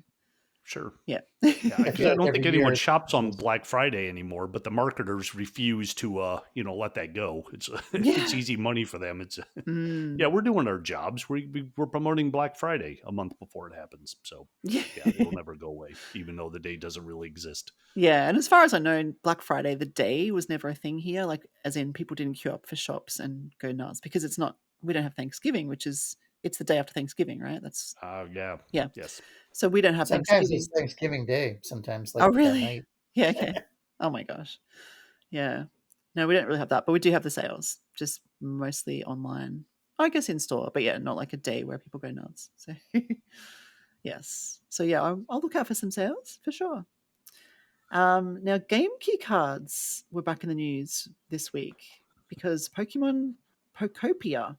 sure. Yeah. Yeah, I because feel I like don't every think anyone year. shops on Yes. Black Friday anymore, but the marketers refuse to, let that go. It's it's Yeah. easy money for them. It's yeah, Mm. we're doing our jobs. We're promoting Black Friday a month before it happens. So Yeah. yeah, it'll never go away, even though the day doesn't really exist. Yeah, and as far as I know, Black Friday, the day was never a thing here. Like, as in, people didn't queue up for shops and go nuts because it's not. We don't have Thanksgiving, which is it's the day after Thanksgiving, right? That's Yeah, yeah. yes, So we don't have Sometimes it's Thanksgiving. Thanksgiving Day. Sometimes Oh, like that really? night. Yeah. Okay. Oh my gosh. Yeah. No, we don't really have that, but we do have the sales, just mostly online. I guess in store, but yeah, not like a day where people go nuts. So yes, so yeah, I'll look out for some sales for sure. Now, game key cards were back in the news this week because Pokemon Pokopia,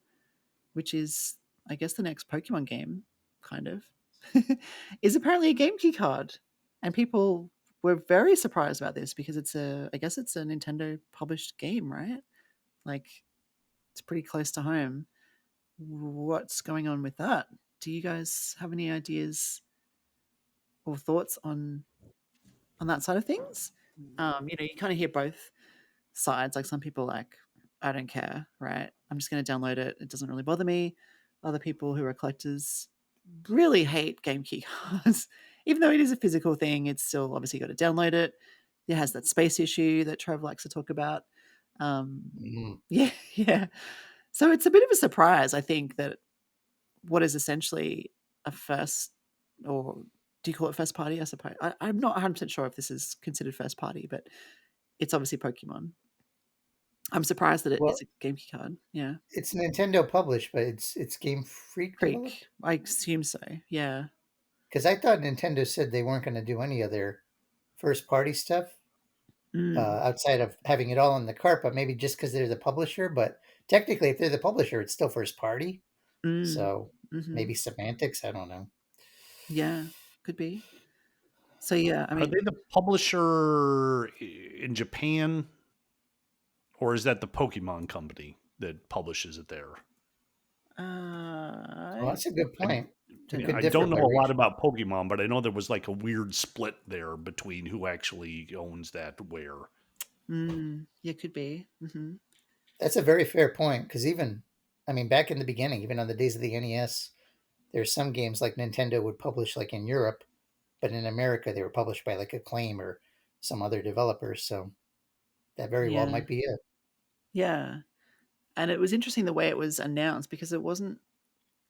which is, I guess, the next Pokemon game, kind of, is apparently a game key card. And people were very surprised about this because I guess it's a Nintendo published game, right? Like, it's pretty close to home. What's going on with that? Do you guys have any ideas or thoughts on that side of things? You kind of hear both sides. Like some people like, I don't care, right? I'm just going to download it. It doesn't really bother me. Other people who are collectors really hate game key cards. Even though it is a physical thing, it's still obviously got to download it. It has that space issue that Trev likes to talk about. Yeah, yeah. So it's a bit of a surprise, I think, that what is essentially a first, or do you call it first party? I suppose I'm not 100% sure if this is considered first party, but it's obviously Pokemon. I'm surprised that Well, it's a game key card. Yeah. it's Nintendo published, but it's Game Freak developed. Creek. I assume so. Yeah. Because I thought Nintendo said they weren't going to do any of their first party stuff Mm. outside of having it all in the cart, but maybe just because they're the publisher. But technically, if they're the publisher, it's still first party. Mm. So Mhm. maybe semantics. I don't know. Yeah, could be. So, yeah, I Are they mean, the publisher in Japan, or is that the Pokemon company that publishes it there? Well, I that's a good I, point. It could I differ don't know by a lot region. about Pokemon, but I know there was like a weird split there between who actually owns that where. yeah, could be. Mhm. That's a very fair point because even, I mean, back in the beginning, even on the days of the NES, there's some games like Nintendo would publish like in Europe, but in America they were published by like Acclaim or some other developer. So that very well Yeah. might be it. Yeah. And it was interesting the way it was announced because it wasn't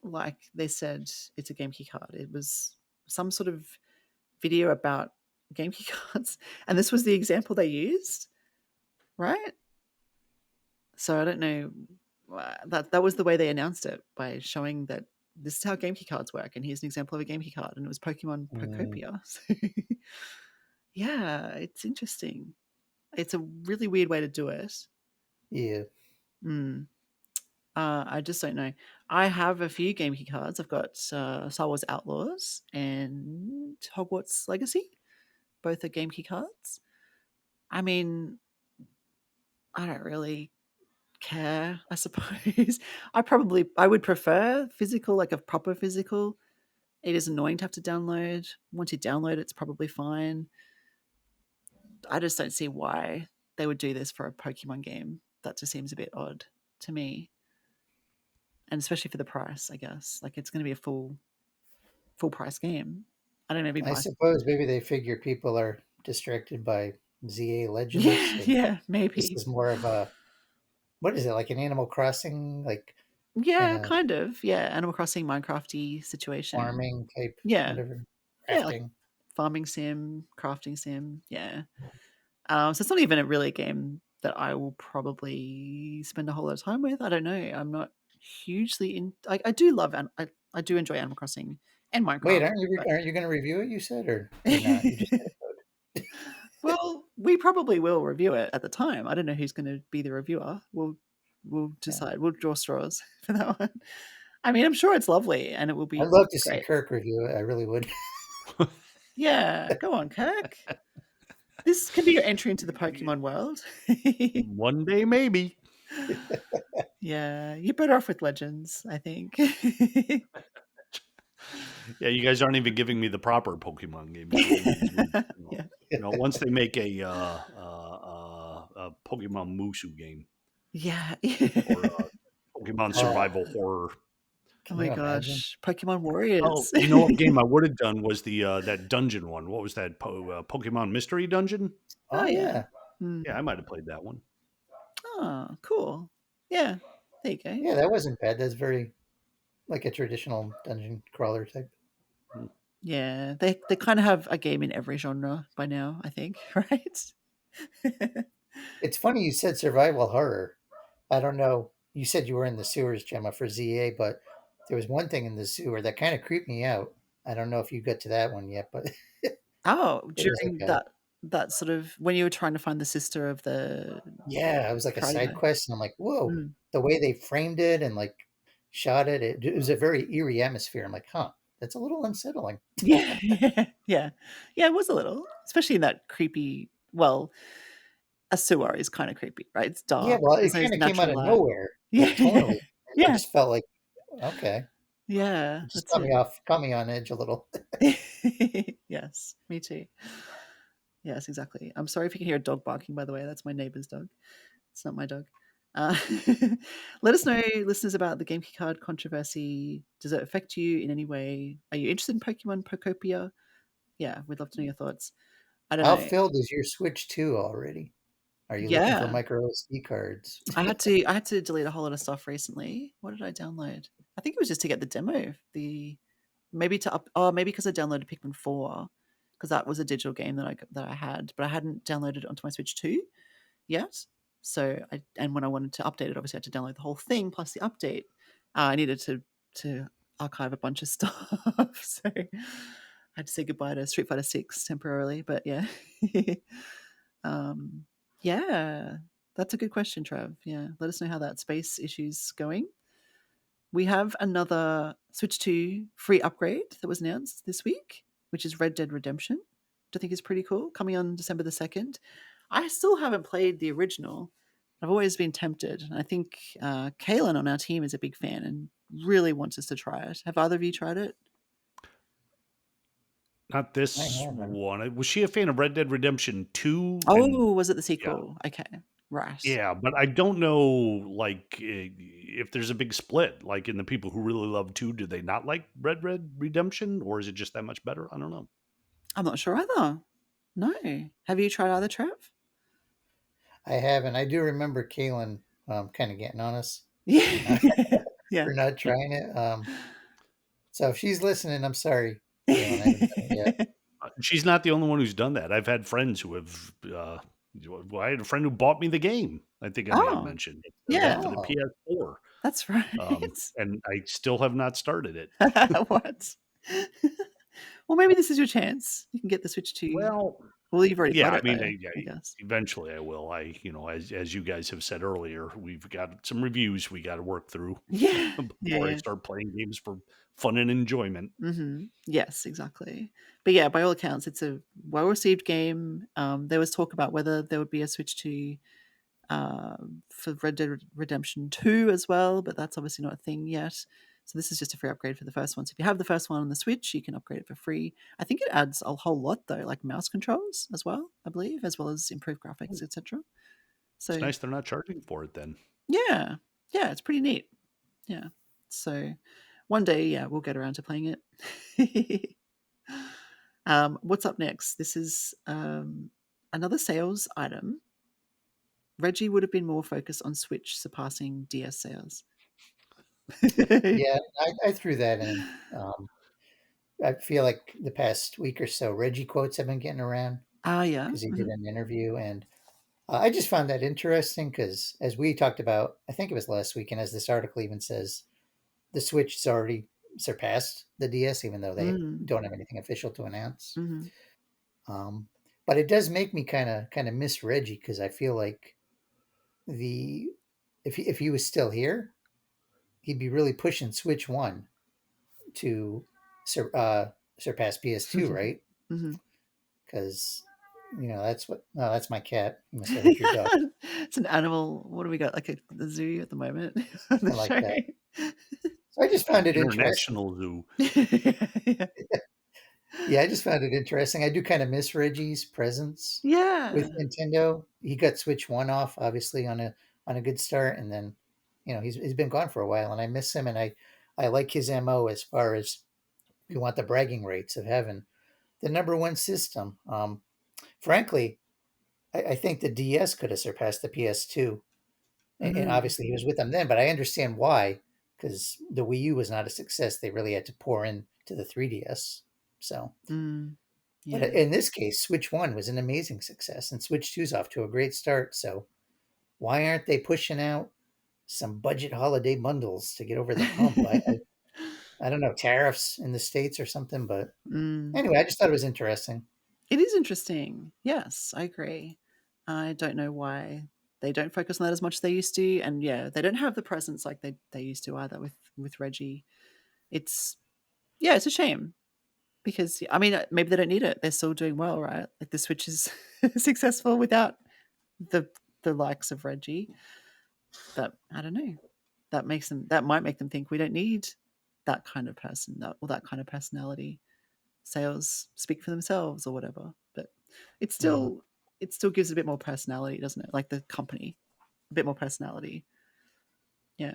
like they said it's a game key card. It was some sort of video about game key cards, and this was the example they used, right? So I don't know. That was the way they announced it, by showing that this is how game key cards work, and here's an example of a game key card, and it was Pokemon Mm, Pokopia. So, yeah, it's interesting. It's a really weird way to do it. yeah. Mm. I just don't know. I have a few game key cards. I've got Star Wars Outlaws and Hogwarts Legacy. Both are game key cards. I mean, I don't really care, I suppose. I would prefer physical, like a proper physical. It is annoying to have to download. Once you download it, it's probably fine. I just don't see why they would do this for a Pokemon game. That just seems a bit odd to me. And especially for the price, I guess. Like it's gonna be a full price game. I don't know, maybe I buy. suppose maybe they figure people are distracted by ZA Legends, Yeah, and yeah, this maybe. is more of a, what is it, like an Animal Crossing, like kind Yeah, of kind of. Yeah, Animal Crossing Minecrafty situation. farming type, Yeah. whatever, Yeah, like crafting. farming sim, crafting sim. Yeah. So it's not even a really game that I will probably spend a whole lot of time with. I don't know. I'm not hugely in. I do love and I do enjoy Animal Crossing and Wait, Minecraft, but aren't you going to review it? You said, or not? You just well, we probably will review it at the time. I don't know who's going to be the reviewer. We'll yeah. decide. We'll draw straws for that one. I mean, I'm sure it's lovely and it will I'd be love to see great. Kirk review it. I really would. Yeah, go on, Kirk. This can be your entry into the Pokemon world. One day, maybe. Yeah, you're better off with Legends, I think. Yeah, you guys aren't even giving me the proper Pokemon games to review this week. Yeah. Once they make a Pokemon Musu game Yeah. or Pokemon Oh, survival horror. Oh can my you imagine? gosh, Pokemon Oh, Warriors. you know what game I would have done was the that dungeon one. What was that? Pokemon Mystery Dungeon? Oh, Oh yeah. yeah, Mm. Yeah, I might have played that one. Oh, cool. Yeah, there you go. yeah, that wasn't bad. That's very like a traditional dungeon crawler type. Hmm. Yeah, they kinda have a game in every genre by now, I think, right? It's funny you said survival horror. I don't know. you said you were in the sewers, Gemma, for ZA, but there was one thing in the sewer that kind of creeped me out. I don't know if you got to that one yet, but Oh, it was like during a that sort of when you were trying to find the sister of the yeah, it was like a karate side guy. quest, and I'm like, whoa, Mm. the way they framed it and like shot it, it was a very eerie atmosphere. I'm like, huh, that's a little unsettling. Yeah. Yeah. Yeah, it was a little, especially in that creepy well, a sewer is kinda creepy, right? It's Yeah, dark. well, There's it no kind of came out natural of light. nowhere, like tonally. Yeah. I Yeah. just felt like, okay, Yeah, it just that's it. caught me on edge a little. Yes, me too. Yes, exactly. I'm sorry if you can hear a dog barking, by the way, that's my neighbor's dog. It's not my dog. Uh, let us know, listeners, about the GameKey card controversy. Does it affect you in any way? Are you interested in Pokemon Pocopia? Yeah, we'd love to know your thoughts. I don't How know. filled is your Switch 2 already? Are you looking for Yeah, micro SD cards? I had to delete a whole lot of stuff recently. What did I download? I think it was just to get the demo. The maybe to up. Oh, maybe because I downloaded Pikmin 4 because that was a digital game that I had, but I hadn't downloaded it onto my Switch 2 yet. So and when I wanted to update it, obviously I had to download the whole thing plus the update. I needed to archive a bunch of stuff, so I had to say goodbye to Street Fighter 6 temporarily. But yeah, um, yeah, that's a good question, Trav. Yeah, let us know how that space issue's going. We have another Switch 2 free upgrade that was announced this week, which is Red Dead Redemption, which I think is pretty cool, coming on December the 2nd. I still haven't played the original. I've always been tempted. And I think Kaylin on our team is a big fan and really wants us to try it. Have either of you tried it? Not I this haven't. one. Was she a fan of Red Dead Redemption 2? And Oh, was it the yeah, sequel? Okay, right. yeah, but I don't know, like, if there's a big split. Like, in the people who really love 2, do they not like Red Redemption? Or is it just that much better? I don't know. I'm not sure either. No. Have you tried either, Trav? I haven't. I do remember Kaylin kind of getting on us uh, Yeah. Yeah. for not trying it. So if she's listening, I'm sorry, Kaylin. I haven't done it yet. She's not the only one who's done that. I've had friends who have, well, I had a friend who bought me the game, I think I may have Oh, mentioned, yeah, for the Oh, PS4, that's right. and I still have not started it. What? Well, maybe this is your chance. You can get the Switch 2. Well, Well, you've already yeah, got I it mean, though, yeah, I guess. eventually I will. As you guys have said earlier, we've got some reviews we got to work through Yeah. Yeah, before I yeah. start playing games for fun and enjoyment. Mhm. Yes, exactly. But yeah, by all accounts, it's a well-received game. There was talk about whether there would be a Switch 2 for Red Dead Redemption 2 as well, but that's obviously not a thing yet. So this is just a free upgrade for the first one. So if you have the first one on the Switch, you can upgrade it for free. I think it adds a whole lot though, like mouse controls as well, I believe, as well as improved graphics, etc. It's So nice they're not charging for it then. yeah, yeah, it's pretty neat. Yeah. So one day, yeah, we'll get around to playing it. What's up next? This is another sales item. Reggie would have been more focused on Switch surpassing DS sales. yeah, I threw that in. I feel like the past week or so, Reggie quotes have been getting around Ah, yeah. because he did Mhm. an interview, and I just found that interesting because, as we talked about, I think it was last week, and as this article even says, the Switch has already surpassed the DS, even though they Mm, don't have anything official to announce. mhm. Um, but it does make me kind of miss Reggie because I feel like the if he was still here, he'd be really pushing Switch One to sur- uh, surpass PS2, right? Mhm. Because that's what. No, that's my cat. You must have heard your dog. It's an animal. What do we got? Like the zoo at the moment on the I like show. that. So I just found it interesting. International Zoo. Yeah. Yeah, I just found it interesting. I do kind of miss Reggie's presence with Yeah. Nintendo. He got Switch One off, obviously on a good start, and then he's been gone for a while, and I miss him, and I like his mo as far as if you want the bragging rights of having the number one system. Frankly, I think the DS could have surpassed the PS2, and Mm, obviously he was with them then, but I understand why because the Wii U was not a success. They really had to pour in to the 3DS, so. mm. But Yeah. in this case, Switch 1 was an amazing success, and Switch 2 is off to a great start. So why aren't they pushing out some budget holiday bundles to get over the hump. I don't know, tariffs in the States or something, but Mm. anyway, I just thought it was interesting. It is interesting. Yes, I agree. I don't know why they don't focus on that as much as they used to, and yeah, they don't have the presence like they used to either with Reggie. It's yeah, it's a shame because I mean maybe they don't need it. They're still doing well, right? Like the Switch is successful without the the likes of Reggie, but I don't know. That might make them think we don't need that kind of person that or that kind of personality. Sales speak for themselves or whatever. But it Mm, still it still gives a bit more personality, doesn't it? Like the company, a bit more personality. Yeah,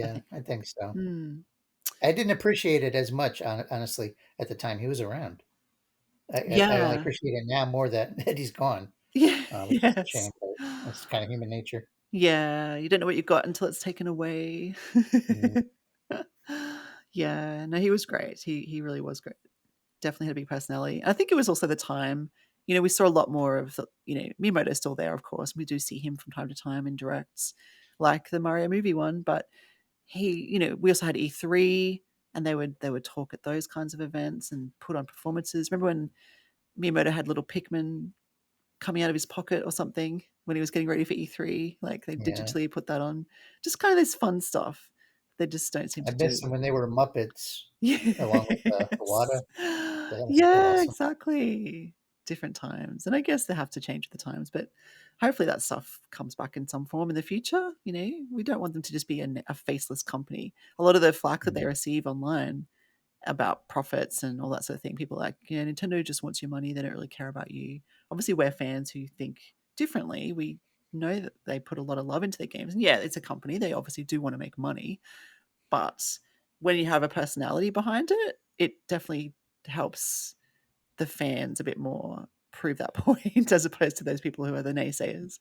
I yeah, think. I think so. Mm. I didn't appreciate it as much, honestly, at the time he was around. I only Yeah. appreciate it now more that, that he's gone, Yeah. which is a Yes. shame, but that's kind of human nature. Yeah. You don't know what you got until it's taken away. Mm, Yeah. No, he was great. He really was great. Definitely had a big personality. I think it was also the time. We saw a lot more of the. Miyamoto's still there, of course. We do see him from time to time in directs, like the Mario movie one. But we also had E3, and they would talk at those kinds of events and put on performances. Remember when Miyamoto had little Pikmin coming out of his pocket or something when he was getting ready for E3? Like they yeah, digitally put that on. Just kind of this fun stuff. They just don't seem I to miss do. them when they were Muppets along with Yes. Iwata. That was so Yeah, awesome. exactly. Different times. And I guess they have to change with the times, but hopefully that stuff comes back in some form in the future. We don't want them to just be a faceless company. A lot of the flack that they Mm, receive online about profits and all that sort of thing, people are like, Nintendo just wants your money. They don't really care about you. Obviously, we're fans who think differently. We know that they put a lot of love into their games. And yeah, it's a company. They obviously do want to make money. But when you have a personality behind it, it definitely helps the fans a bit more prove that point as opposed to those people who are the naysayers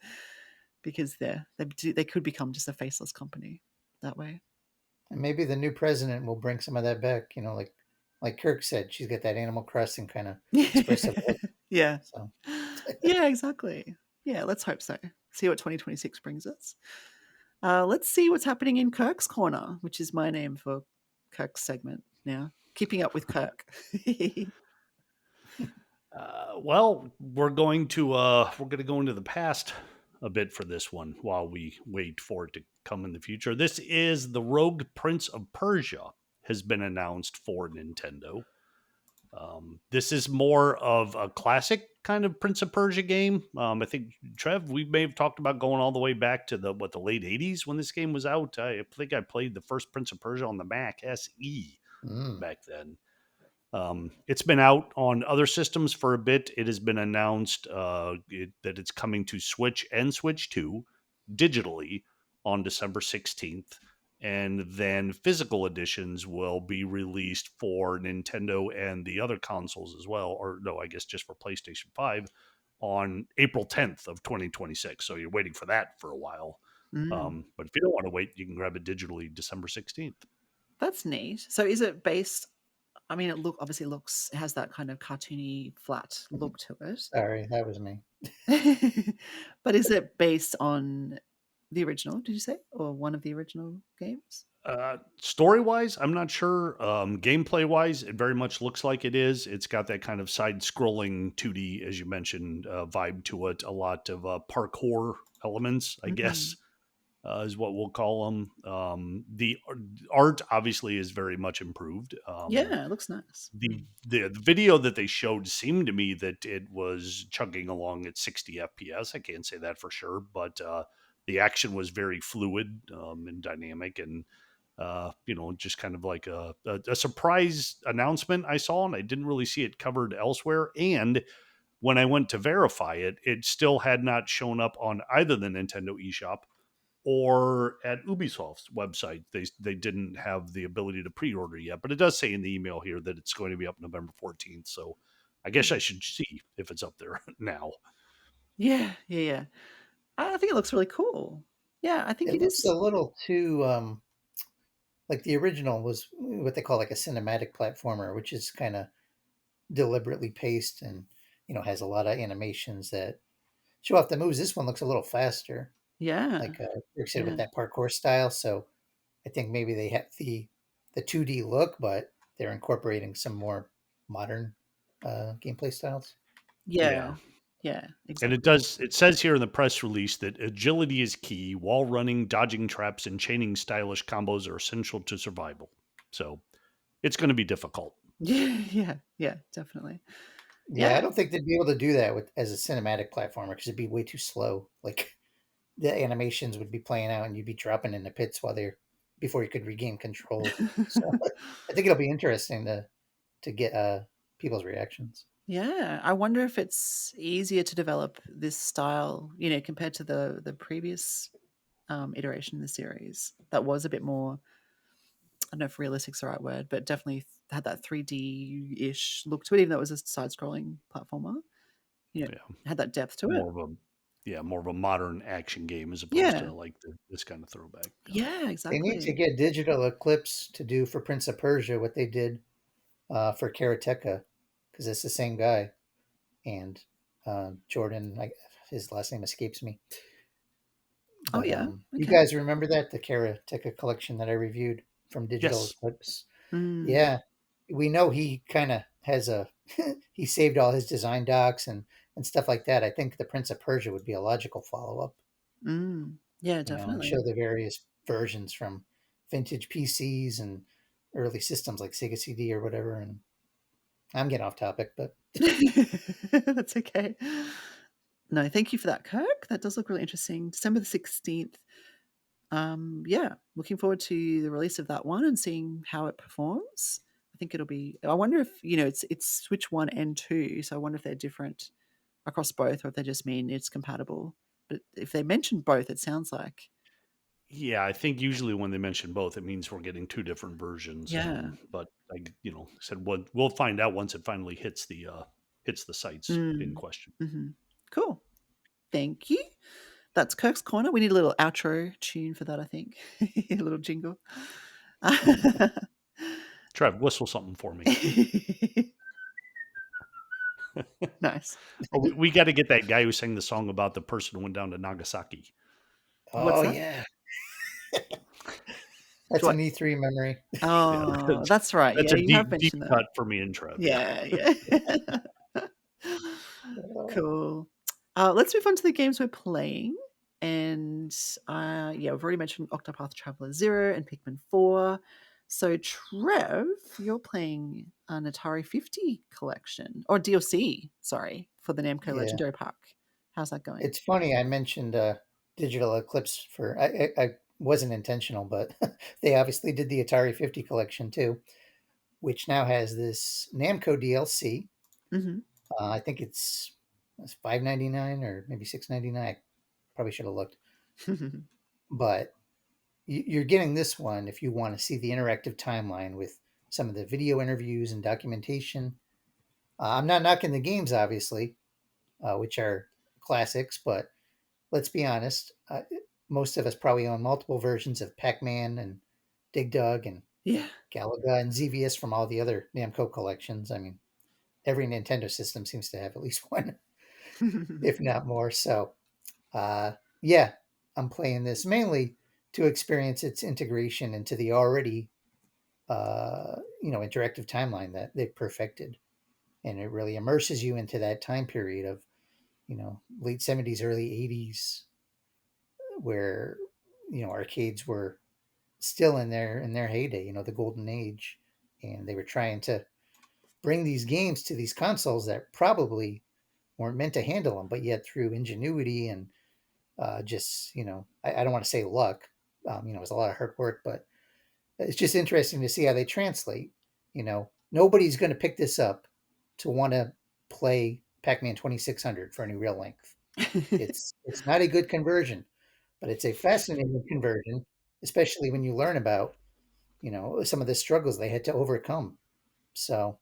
because they could become just a faceless company that way. and maybe the new president will bring some of that back. Like Kirk said, she's got that Animal Crossing kind of expressive look. Yeah. So Yeah, exactly. Yeah, let's hope so. See what 2026 brings us. Let's see what's happening in Kirk's Corner, which is my name for Kirk's segment now. Keeping up with Kirk. Well, we're going to go into the past a bit for this one while we wait for it to come in the future. This is the Rogue Prince of Persia has been announced for Nintendo. This is more of a classic kind of Prince of Persia game. I think Trev, we may have talked about going all the way back to the late '80s when this game was out. I think I played the first Prince of Persia on the Mac SE mm, back then. It's been out on other systems for a bit. It has been announced that it's coming to Switch and Switch 2 digitally on December 16th. And then physical editions will be released for Nintendo and the other consoles as well. Or no, I guess just for PlayStation 5 on April 10th of 2026. So you're waiting for that for a while. Mm. But if you don't want to wait, you can grab it digitally December 16th. That's neat. So is it based I mean, obviously it has that kind of cartoony, flat look to it. sorry, that was me. But is it based on the original, did you say? Or one of the original games? Story wise, I'm not sure. Gameplay wise, it very much looks like it is. It's got that kind of side scrolling 2D, as you mentioned, vibe to it. A lot of parkour elements, I Mm. guess, is what we'll call them. The art obviously is very much improved. Yeah, it looks nice. The video that they showed seemed to me that it was chugging along at 60 FPS. I can't say that for sure, but the action was very fluid and dynamic, and just kind of like a surprise announcement I saw, and I didn't really see it covered elsewhere. And when I went to verify it, it still had not shown up on either the Nintendo eShop or at Ubisoft's website. They didn't have the ability to pre-order yet, but it does say in the email here that it's going to be up November 14th. So I guess I Hmm. should see if it's up there now. Yeah, yeah, yeah. I think it looks really cool. Yeah, I think It it looks a is. little too like the original was what they call like a cinematic platformer, which is kind of deliberately paced and has a lot of animations that show off the moves. This one looks a little faster. Yeah. like Kirk said, with Yeah. that parkour style. So I think maybe they have the 2D look, but they're incorporating some more modern gameplay styles. Yeah. Yeah. Yeah, And exactly. it says here in the press release that agility is key. Wall running, dodging traps, and chaining stylish combos are essential to survival. So it's going to be difficult. Yeah, yeah, yeah, definitely. Yeah, I Yeah. don't think they'd be able to do that with as a cinematic platformer because it'd be way too slow. Like the animations would be playing out and you'd be dropping in the pits while they're before you could regain control. So I think it'll be interesting to get people's reactions. Yeah, I wonder if it's easier to develop this style, compared to the previous, iteration in the series that was a bit more, I don't know if realistic's the right word, but definitely had that 3D-ish look to it, even though it was a side-scrolling platformer, you know, Yeah. had that depth to it. More of a more of a modern action game as opposed Yeah. to like this kind of throwback. Yeah. Yeah, They need to exactly. get Digital Eclipse to do for Prince of Persia what they did for Karateka, because it's the same guy. And Jordan, his last name escapes me. Oh, But yeah, you okay. guys remember that the Karateka collection that I reviewed from Digital Yes. Eclipse? Mm, Yeah, we know he kind of has a he saved all his design docs and stuff like that. I think the Prince of Persia would be a logical follow up, yeah, and show definitely. the various versions from vintage PCs and early systems like Sega CD or whatever. And I'm getting off topic, but That's okay. No, thank you for that, Kirk. That does look really interesting. December the 16th. Yeah, looking forward to the release of that one and seeing how it performs. I think it'll be, I wonder if, it's Switch 1 and 2, so I wonder if they're different across both or if they just mean it's compatible. But if they mention both, it sounds like, Yeah, I think usually when they mention both, it means we're getting two different versions. yeah. But said we'll find out once it finally hits the sites in Mm. question. Hmm. Cool. Thank you. That's Kirk's Corner. We need a little outro tune for that, I think. A little jingle. Trev, whistle something for me. Nice. Oh, we got to get that guy who sang the song about the person who went down to Nagasaki. What's oh that? yeah, that's What? an E3 memory. Yeah, Oh, that's right. that's Yeah, a you have deep mentioned that. cut for me and Trev. Yeah. Yeah, yeah. Cool. Let's move on to the games we're playing. And yeah, we've already mentioned Octopath Traveler 0 and Pikmin 4. So, Trev, you're playing an Atari 50 collection, or DLC, sorry, for the Namco Yeah, Legendary Park. How's that going? it's funny. I mentioned Digital Eclipse for I wasn't intentional, but they obviously did the Atari 50 collection too, which now has this Namco DLC. Hmm. I think it's $5.99 or maybe $6.99. I probably should have looked, but you're getting this one if you want to see the interactive timeline with some of the video interviews and documentation. I'm not knocking the games, obviously, which are classics, but let's be honest. Most of us probably own multiple versions of Pac-Man and Dig Dug and Yeah. Galaga and ZVS from all the other Namco collections. I mean, every Nintendo system seems to have at least one, if not more. So, uh, yeah, I'm playing this mainly to experience its integration into the already, interactive timeline that they've perfected, and it really immerses you into that time period of, late '70s, early '80s, where arcades were still in their heyday, the golden age, and they were trying to bring these games to these consoles that probably weren't meant to handle them, but yet through ingenuity and just I don't want to say luck. It was a lot of hard work, but it's just interesting to see how they translate. Nobody's going to pick this up to want to play Pac-Man 2600 for any real length. It's not a good conversion, but it's a fascinating conversion, especially when you learn about some of the struggles they had to overcome. So,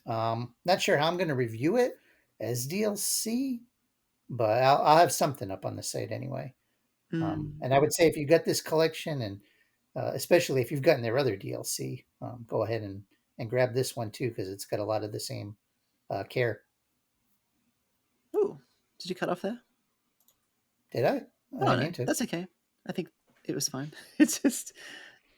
not sure how I'm going to review it as DLC, but I'll have something up on the site anyway. Mm. And I would say if you got this collection, and especially if you've gotten their other DLC, go ahead and grab this one too because it's got a lot of the same care. Ooh, did you cut off there? Did I? I Oh didn't no, mean to. that's okay. I think it was fine. It's just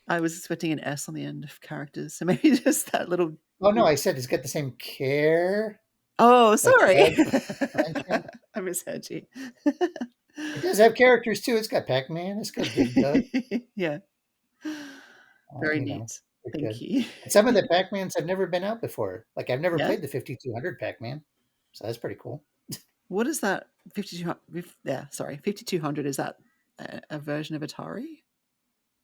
I was expecting an S on the end of characters, so maybe just that little. Oh no, I said it's got the same care Oh, like sorry. Doug mentioned. I misheard you. It does have characters too. It's got Pac-Man. It's got Big Doug. Yeah, very You know, neat. they're Thank good. you. And some of the Pac-Mans have never been out before. Like I've never Yeah? played the 5200 Pac-Man, so that's pretty cool. What is that 5200? Yeah, sorry, 5200, is that a version of Atari?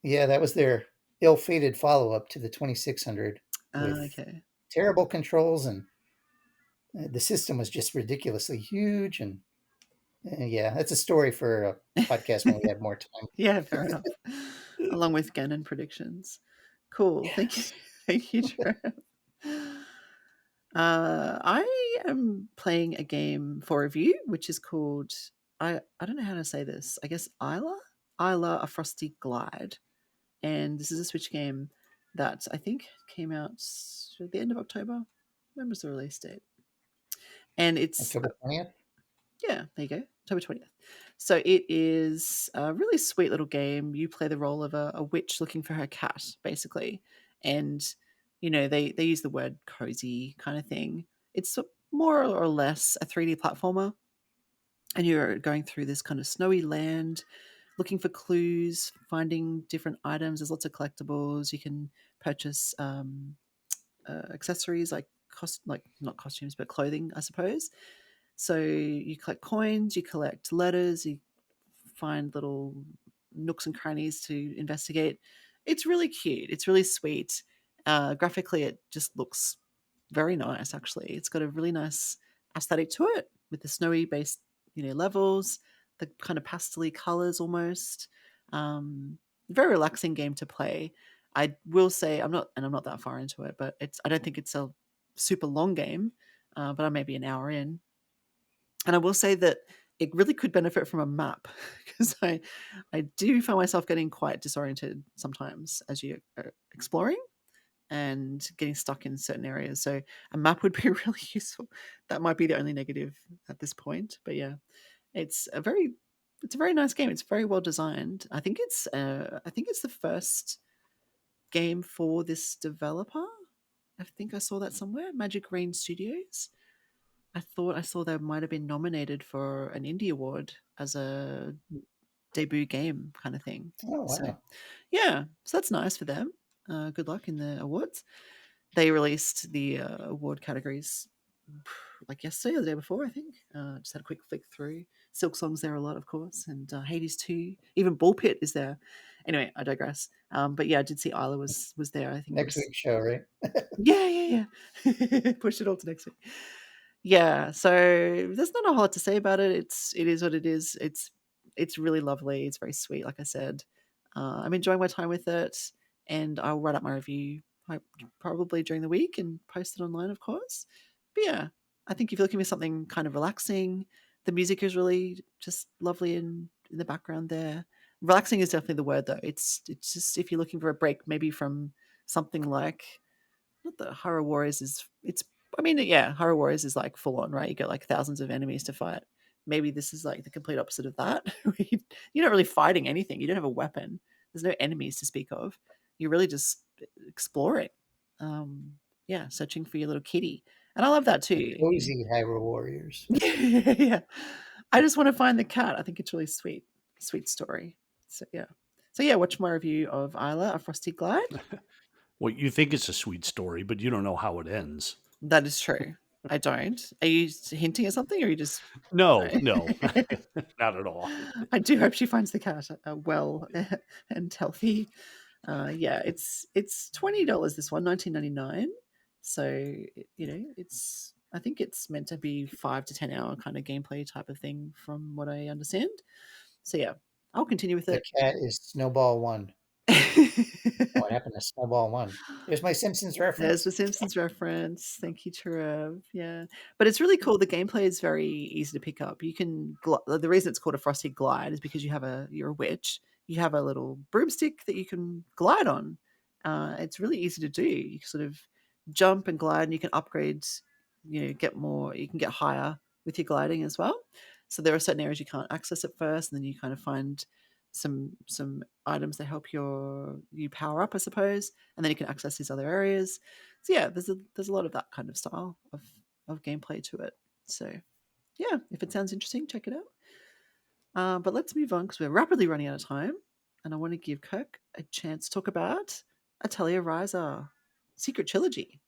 Yeah, that was their ill-fated follow-up to the 2600 with Okay. terrible controls, and the system was just ridiculously huge. And yeah, that's a story for a podcast when we have more time. Yeah, fair enough. Along with Ganon predictions. Cool. Thank you. Yes. Thank you, Trev. I am playing a game for review, which is called, I don't know how to say this. I guess Isla, A Frosty Glide. And this is a Switch game that I think came out at the end of October. When was the release date? And it's October 20th. yeah, there you go, October 20th. So it is a really sweet little game. You play the role of a witch looking for her cat, basically. And, they use the word cozy kind of thing. It's more or less a 3D platformer. And you're going through this kind of snowy land, looking for clues, finding different items. There's lots of collectibles. You can purchase accessories like not costumes, but clothing, I suppose. So you collect coins, you collect letters, you find little nooks and crannies to investigate. It's really cute. It's really sweet. Graphically, it just looks very nice. Actually, it's got a really nice aesthetic to it with the snowy based, levels, the kind of pastely colors almost. Um, Very relaxing game to play. I will say I'm not that far into it, but I don't think it's a super long game, but I may be an hour in, and I will say that it really could benefit from a map because I do find myself getting quite disoriented sometimes as you are exploring and getting stuck in certain areas. So a map would be really useful. That might be the only negative at this point, but yeah, it's a very nice game. It's very well designed. I think it's the first game for this developer. I think I saw that somewhere. Magic Rain Studios. I thought I saw they might have been nominated for an indie award as a debut game kind of thing. Oh So, wow. yeah, so that's nice for them. Good luck in the awards. They released the award categories like yesterday or the day before, I think. Just had a quick flick through. Silk Song's there a lot, of course, and Hades 2. Even Ball Pit is there. Anyway, I digress. But yeah, I did see Isla was there. I think it Next was. week's show, right? Yeah. Push it all to next week. Yeah, so there's not a whole lot to say about it. It is what it is. It's really lovely. It's very sweet, like I said. I'm enjoying my time with it, and I'll write up my review probably during the week and post it online, of course. But yeah, I think if you're looking for something kind of relaxing, the music is really just lovely in the background there. Relaxing is definitely the word, though. It's just if you're looking for a break, maybe from something like not that Hyrule Warriors is it's I mean, yeah, Hyrule Warriors is like full on, right? You get like thousands of enemies to fight. Maybe this is like the complete opposite of that. You're not really fighting anything. You don't have a weapon. There's no enemies to speak of. You're really just exploring. Yeah, searching for your little kitty. And I love that The too. cozy Hyrule Warriors. Yeah. I just want to find the cat. I think it's really sweet. Sweet story. So yeah. So yeah, watch my review of Isla, A Frosty Glide. Well, you think it's a sweet story, but you don't know how it ends. That is true. I don't. Are you hinting at something, or are you just No, no? no, not at all. I do hope she finds the cat well and healthy. Yeah, it's $20. This one, 19.99. So it's. I think it's meant to be 5 to 10 hour kind of gameplay type of thing, from what I understand. So yeah, I'll continue with The it. cat is Snowball One. What happened to Snowball One? There's my Simpsons There's reference. the Simpsons reference. Thank you, Trev. Yeah, but it's really cool. The gameplay is very easy to pick up. You can the reason it's called a frosty glide is because you're a witch. You have a little broomstick that you can glide on. It's really easy to do. You sort of jump and glide, and you can upgrade. Get more. You can get higher with your gliding as well. So there are certain areas you can't access at first, and then you kind of find some items that help you power up, I suppose, and then you can access these other areas. So yeah, there's a lot of that kind of style of gameplay to it. So yeah, if it sounds interesting, check it out. But let's move on because we're rapidly running out of time, and I want to give Kirk a chance to talk about Atelier Ryza Secret Trilogy.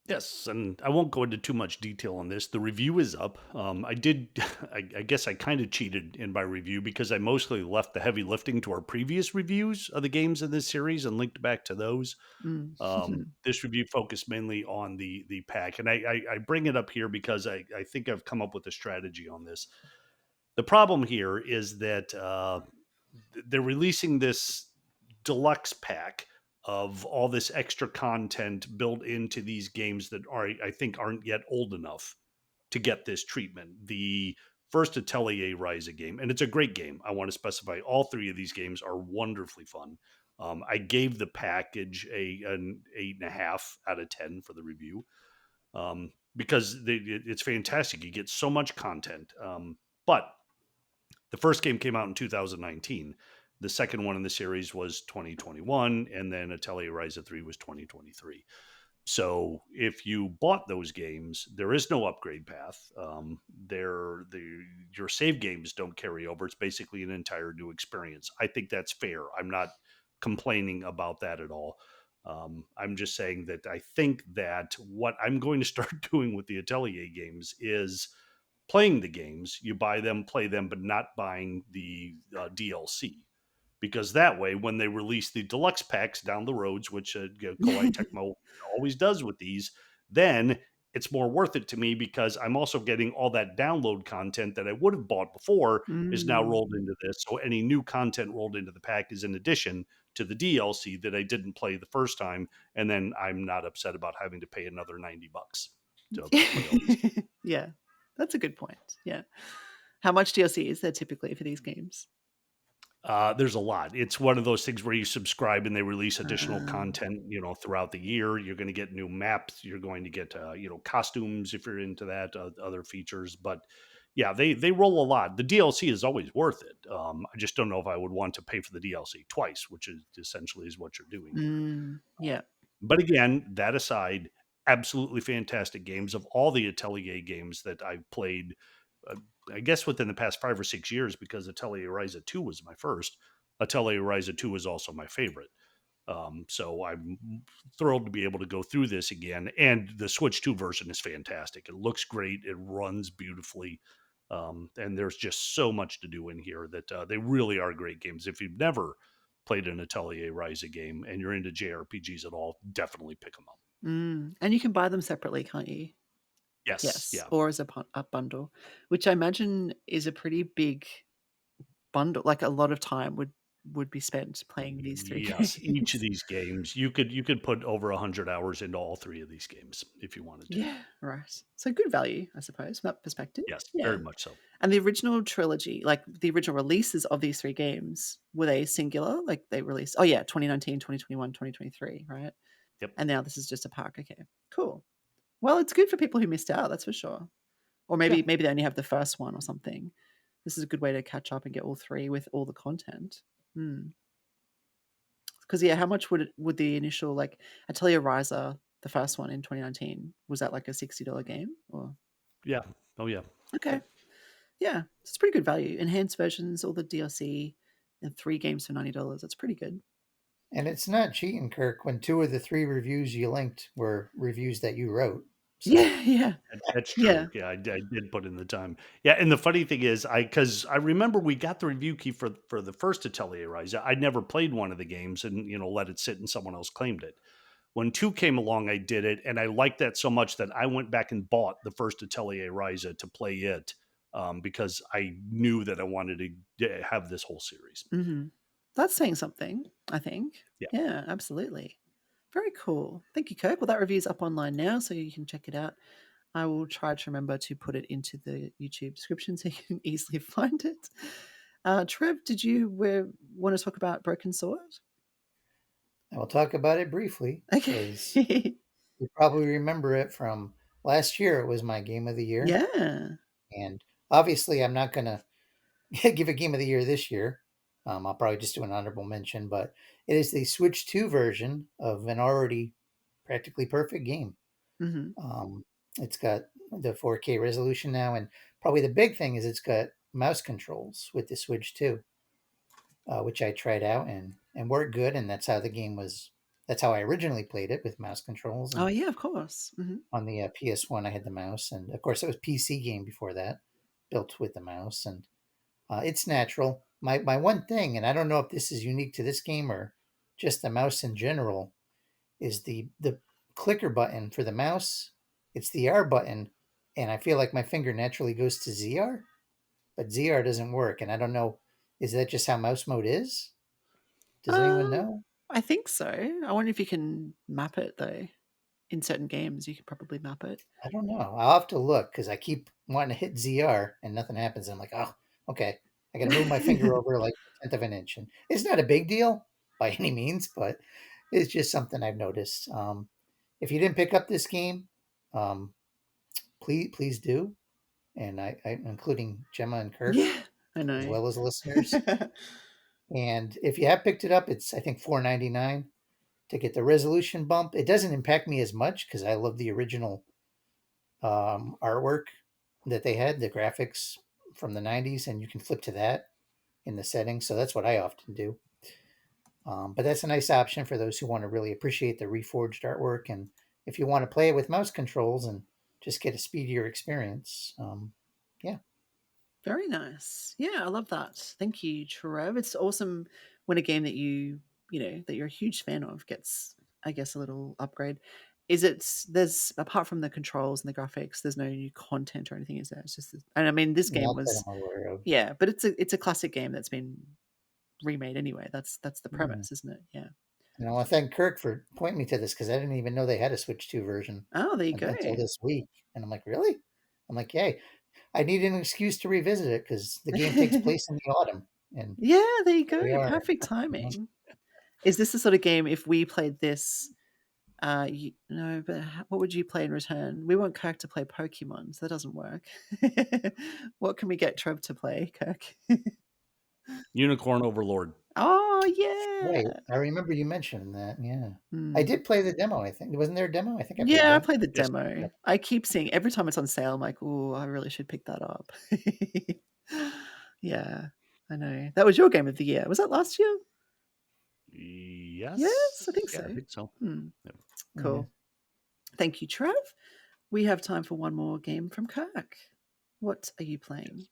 Yes, and I won't go into too much detail on this. The review is up. I did, I guess I kind of cheated in my review because I mostly left the heavy lifting to our previous reviews of the games in this series and linked back to those. Mm. This review focused mainly on the pack, and I bring it up here because I think I've come up with a strategy on this. The problem here is that they're releasing this deluxe pack of all this extra content built into these games that are, I think, aren't yet old enough to get this treatment. The first Atelier Ryza game, and it's a great game. I want to specify all three of these games are wonderfully fun. I gave the package an 8.5 out of 10 for the review, because it's fantastic. You get so much content. But the first game came out in 2019. The second one in the series was 2021, and then Atelier Ryza 3 was 2023. So if you bought those games, there is no upgrade path. Your save games don't carry over. It's basically an entire new experience. I think that's fair. I'm not complaining about that at all. I'm just saying that I think that what I'm going to start doing with the Atelier games is playing the games. You buy them, play them, but not buying the DLC, because that way, when they release the deluxe packs down the roads, which Koei Tecmo always does with these, then it's more worth it to me because I'm also getting all that download content that I would have bought before is now Mm. rolled into this. So any new content rolled into the pack is in addition to the DLC that I didn't play the first time, and then I'm not upset about having to pay another $90 to play all these games. Yeah, that's a good point. Yeah. How much DLC is there typically for these games? There's a lot. It's one of those things where you subscribe and they release additional Uh, content, throughout the year. You're going to get new maps. You're going to get, costumes if you're into that, other features. But yeah, they roll a lot. The DLC is always worth it. I just don't know if I would want to pay for the DLC twice, which is essentially is what you're doing here. yeah. But again, that aside, absolutely fantastic games. Of all the Atelier games that I've played, uh, I guess within the past 5 or 6 years, because Atelier Ryza 2 was my first, Atelier Ryza 2 is also my favorite. So I'm thrilled to be able to go through this again. And the Switch 2 version is fantastic. It looks great. It runs beautifully. And there's just so much to do in here that they really are great games. If you've never played an Atelier Ryza game and you're into JRPGs at all, definitely pick them up. And you can buy them separately, can't you? Yes. Yes, Yeah. or as a bundle, which I imagine is a pretty big bundle. Like a lot of time would be spent playing these three Yes. Each of games. these games, you could put over 100 hours into all three of these games if you wanted to. Yeah, right. So good value, I suppose, from that perspective. Yes, Yeah. very much so. And the original trilogy, like the original releases of these three games, were they singular? Like they released, oh yeah, 2019, 2021, 2023, right? Yep. And now this is just a pack. Okay, cool. Well, it's good for people who missed out, that's for sure. Or Yeah. maybe they only have the first one or something. This is a good way to catch up and get all three with all the content. Hmm. Because yeah, how much would the initial like Atelier Ryza, the first one in 2019, was that like a $60 game? Or Yeah. Oh, yeah. okay, yeah, it's pretty good value. Enhanced versions, all the DLC, and three games for $90. That's pretty good. And it's not cheating, Kirk, when two of the three reviews you linked were reviews that you wrote. So Yeah, yeah, That's yeah. true. Yeah, I did put in the time. Yeah, and the funny thing is, because I remember we got the review key for the first Atelier Rise. I never played one of the games and let it sit and someone else claimed it. When two came along, I did it, and I liked that so much that I went back and bought the first Atelier Ryza to play it, because I knew that I wanted to have this whole series. Hmm. That's saying something, I think. Yeah. Yeah, absolutely. Very cool. Thank you, Kirk. Well, that review's up online now, so you can check it out. I will try to remember to put it into the YouTube description so you can easily find it. Trev, did you want to talk about Broken Sword? I will talk about it briefly because Okay. you probably remember it from last year. It was my game of the year. Yeah. And Obviously, I'm not going to give a game of the year this year. I'll probably just do an honorable mention, but it is the Switch 2 version of an already practically perfect game. Hmm. It's got the 4K resolution now, and probably the big thing is it's got mouse controls with the Switch 2, which I tried out and worked good, and that's how the game was. That's how I originally played it with mouse controls, Oh and yeah, of course. Hmm. on the PS1 I had the mouse, and of course it was PC game before that, built with the mouse, and it's natural. My one thing, and I don't know if this is unique to this game or just the mouse in general, is the clicker button for the mouse. It's the R button, and I feel like my finger naturally goes to ZR, but ZR doesn't work, and I don't know. Is that just how mouse mode is? Does anyone Uh, know? I think so. I wonder if you can map it though. In certain games, you could probably map it. I don't know. I'll have to look because I keep wanting to hit ZR and nothing happens. I'm like, oh, okay. I got to move my finger over like a tenth of an inch, and it's not a big deal by any means, but it's just something I've noticed. If you didn't pick up this game, um, please do, and including Gemma and Kirk Yeah, I as know. well as listeners. And if you have picked it up, it's I think $4.99 to get the resolution bump. It doesn't impact me as much because I love the original artwork that they had, the graphics from the 90s, and you can flip to that in the settings. So that's what I often do. But that's a nice option for those who want to really appreciate the reforged artwork. And if you want to play it with mouse controls and just get a speedier experience, yeah. Very nice. Yeah, I love that. Thank you, Trev. It's awesome when a game that that you're a huge fan of gets, I guess, a little upgrade. Is it there's apart from the controls and the graphics, there's no new content or anything, is there? It's just, and I mean, this game Not that was, I'm aware of. yeah, but it's a classic game that's been remade anyway. That's the Yeah. premise, isn't it? Yeah. And I want to thank Kirk for pointing me to this because I didn't even know they had a Switch 2 version Oh, there you go. until this week. And I'm like, really? I'm like, yay. I need an excuse to revisit it because the game takes place in the autumn. And Yeah, there you here we go. are. Perfect You know? timing. Is this the sort of game if we played this? No, but what would you play in return? We want Kirk to play Pokemon, so that doesn't work. What can we get Trev to play, Kirk? Unicorn Overlord. Oh Right. yeah. I remember you mentioning that. Yeah. I Hmm. did play the demo, I think. Wasn't there a demo? I think I played Yeah, I that. played the Yes. demo. Yep. I keep seeing every time it's on sale. I'm like, oh, I really should pick that up. Yeah, I know. That was your game of the year. Was that last year? Yes, I Yes. think Yeah, I so. think so. Hmm. Yep. Yeah. Cool. Thank you, Trev. We have time for one more game from Kirk. What are you playing? Yes.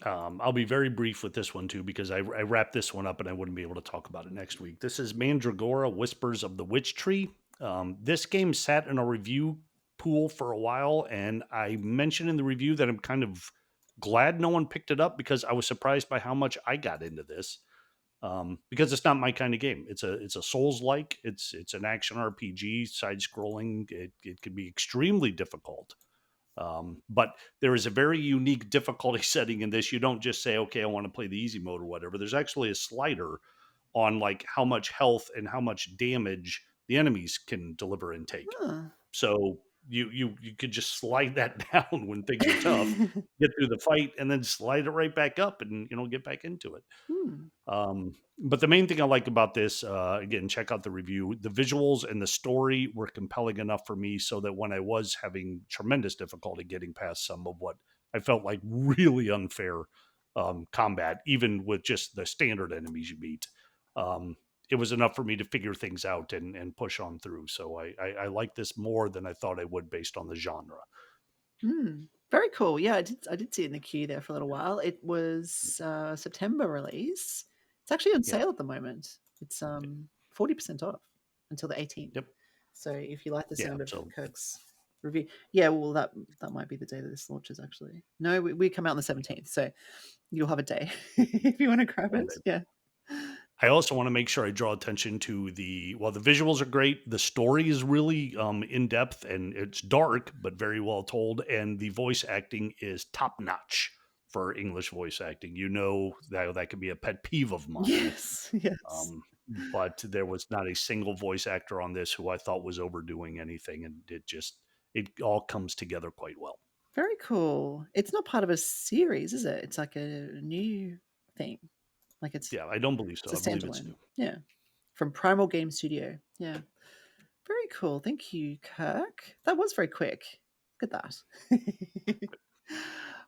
I'll be very brief with this one too because I wrapped this one up and I wouldn't be able to talk about it next week. This is Mandragora: Whispers of the Witch Tree. This game sat in a review pool for a while, and I mentioned in the review that I'm kind of glad no one picked it up because I was surprised by how much I got into this. Because it's not my kind of game. It's a Souls like. It's an action RPG, side scrolling. It can be extremely difficult. But there is a very unique difficulty setting in this. You don't just say, okay, I want to play the easy mode or whatever. There's actually a slider on like how much health and how much damage the enemies can deliver and take. Huh. So you could just slide that down when things are tough, get through the fight, and then slide it right back up and get back into it. Hmm. But the main thing I like about this, again, check out the review. The visuals and the story were compelling enough for me so that when I was having tremendous difficulty getting past some of what I felt like really unfair combat, even with just the standard enemies you meet, it was enough for me to figure things out and push on through. So I like this more than I thought I would based on the genre. Hmm. Very cool. Yeah, I did see it in the queue there for a little while. It was September release. It's actually on Yeah. sale at the moment. It's 40% off until the 18th. Yep. So if you like the Yeah. sound of So Kirk's review, yeah, well that might be the day that this launches actually. No, we come out on the 17th, so you'll have a day if you want to grab and it. Yeah. I also want to make sure I draw attention to the visuals are great. The story is really in depth and it's dark, but very well told. And the voice acting is top notch for English voice acting. That could be a pet peeve of mine. Yes. Yes. But there was not a single voice actor on this who I thought was overdoing anything. And it all comes together quite well. Very cool. It's not part of a series, is it? It's like a new thing. Like it's Yeah, I don't believe it's so. a I believe it's standalone. new. Yeah. From Primal Game Studio. Yeah. Very cool. Thank you, Kirk. That was very quick. Look at that.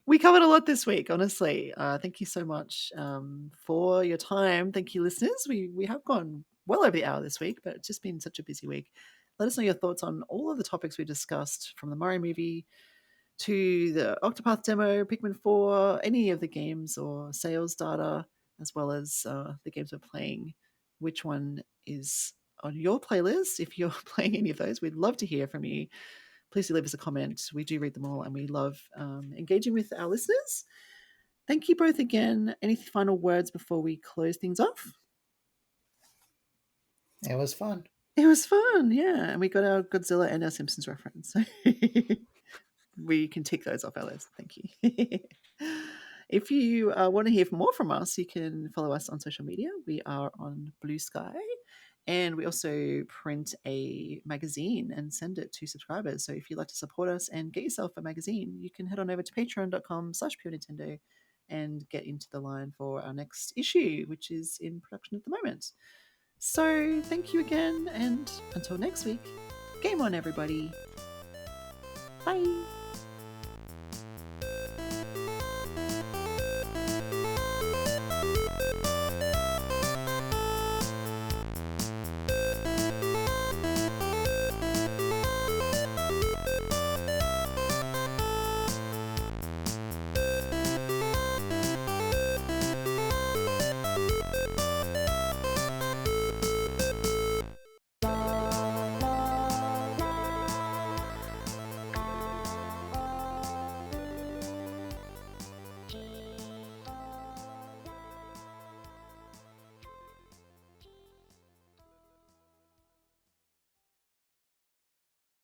We covered a lot this week, honestly. Thank you so much for your time. Thank you, listeners. We have gone well over the hour this week, but it's just been such a busy week. Let us know your thoughts on all of the topics we discussed, from the Mario movie to the Octopath demo, Pikmin 4, any of the games or sales data, as well as the games we're playing. Which one is on your playlist? If you're playing any of those, we'd love to hear from you. Please do leave us a comment. We do read them all and we love engaging with our listeners. Thank you both again. Any final words before we close things off? It was fun. It was fun, yeah. And we got our Godzilla and our Simpsons reference. So we can tick those off our list. Thank you. If you want to hear more from us, you can follow us on social media. We are on Blue Sky. And we also print a magazine and send it to subscribers. So if you'd like to support us and get yourself a magazine, you can head on over to patreon.com/Pure Nintendo and get into the line for our next issue, which is in production at the moment. So thank you again, and until next week, game on, everybody. Bye.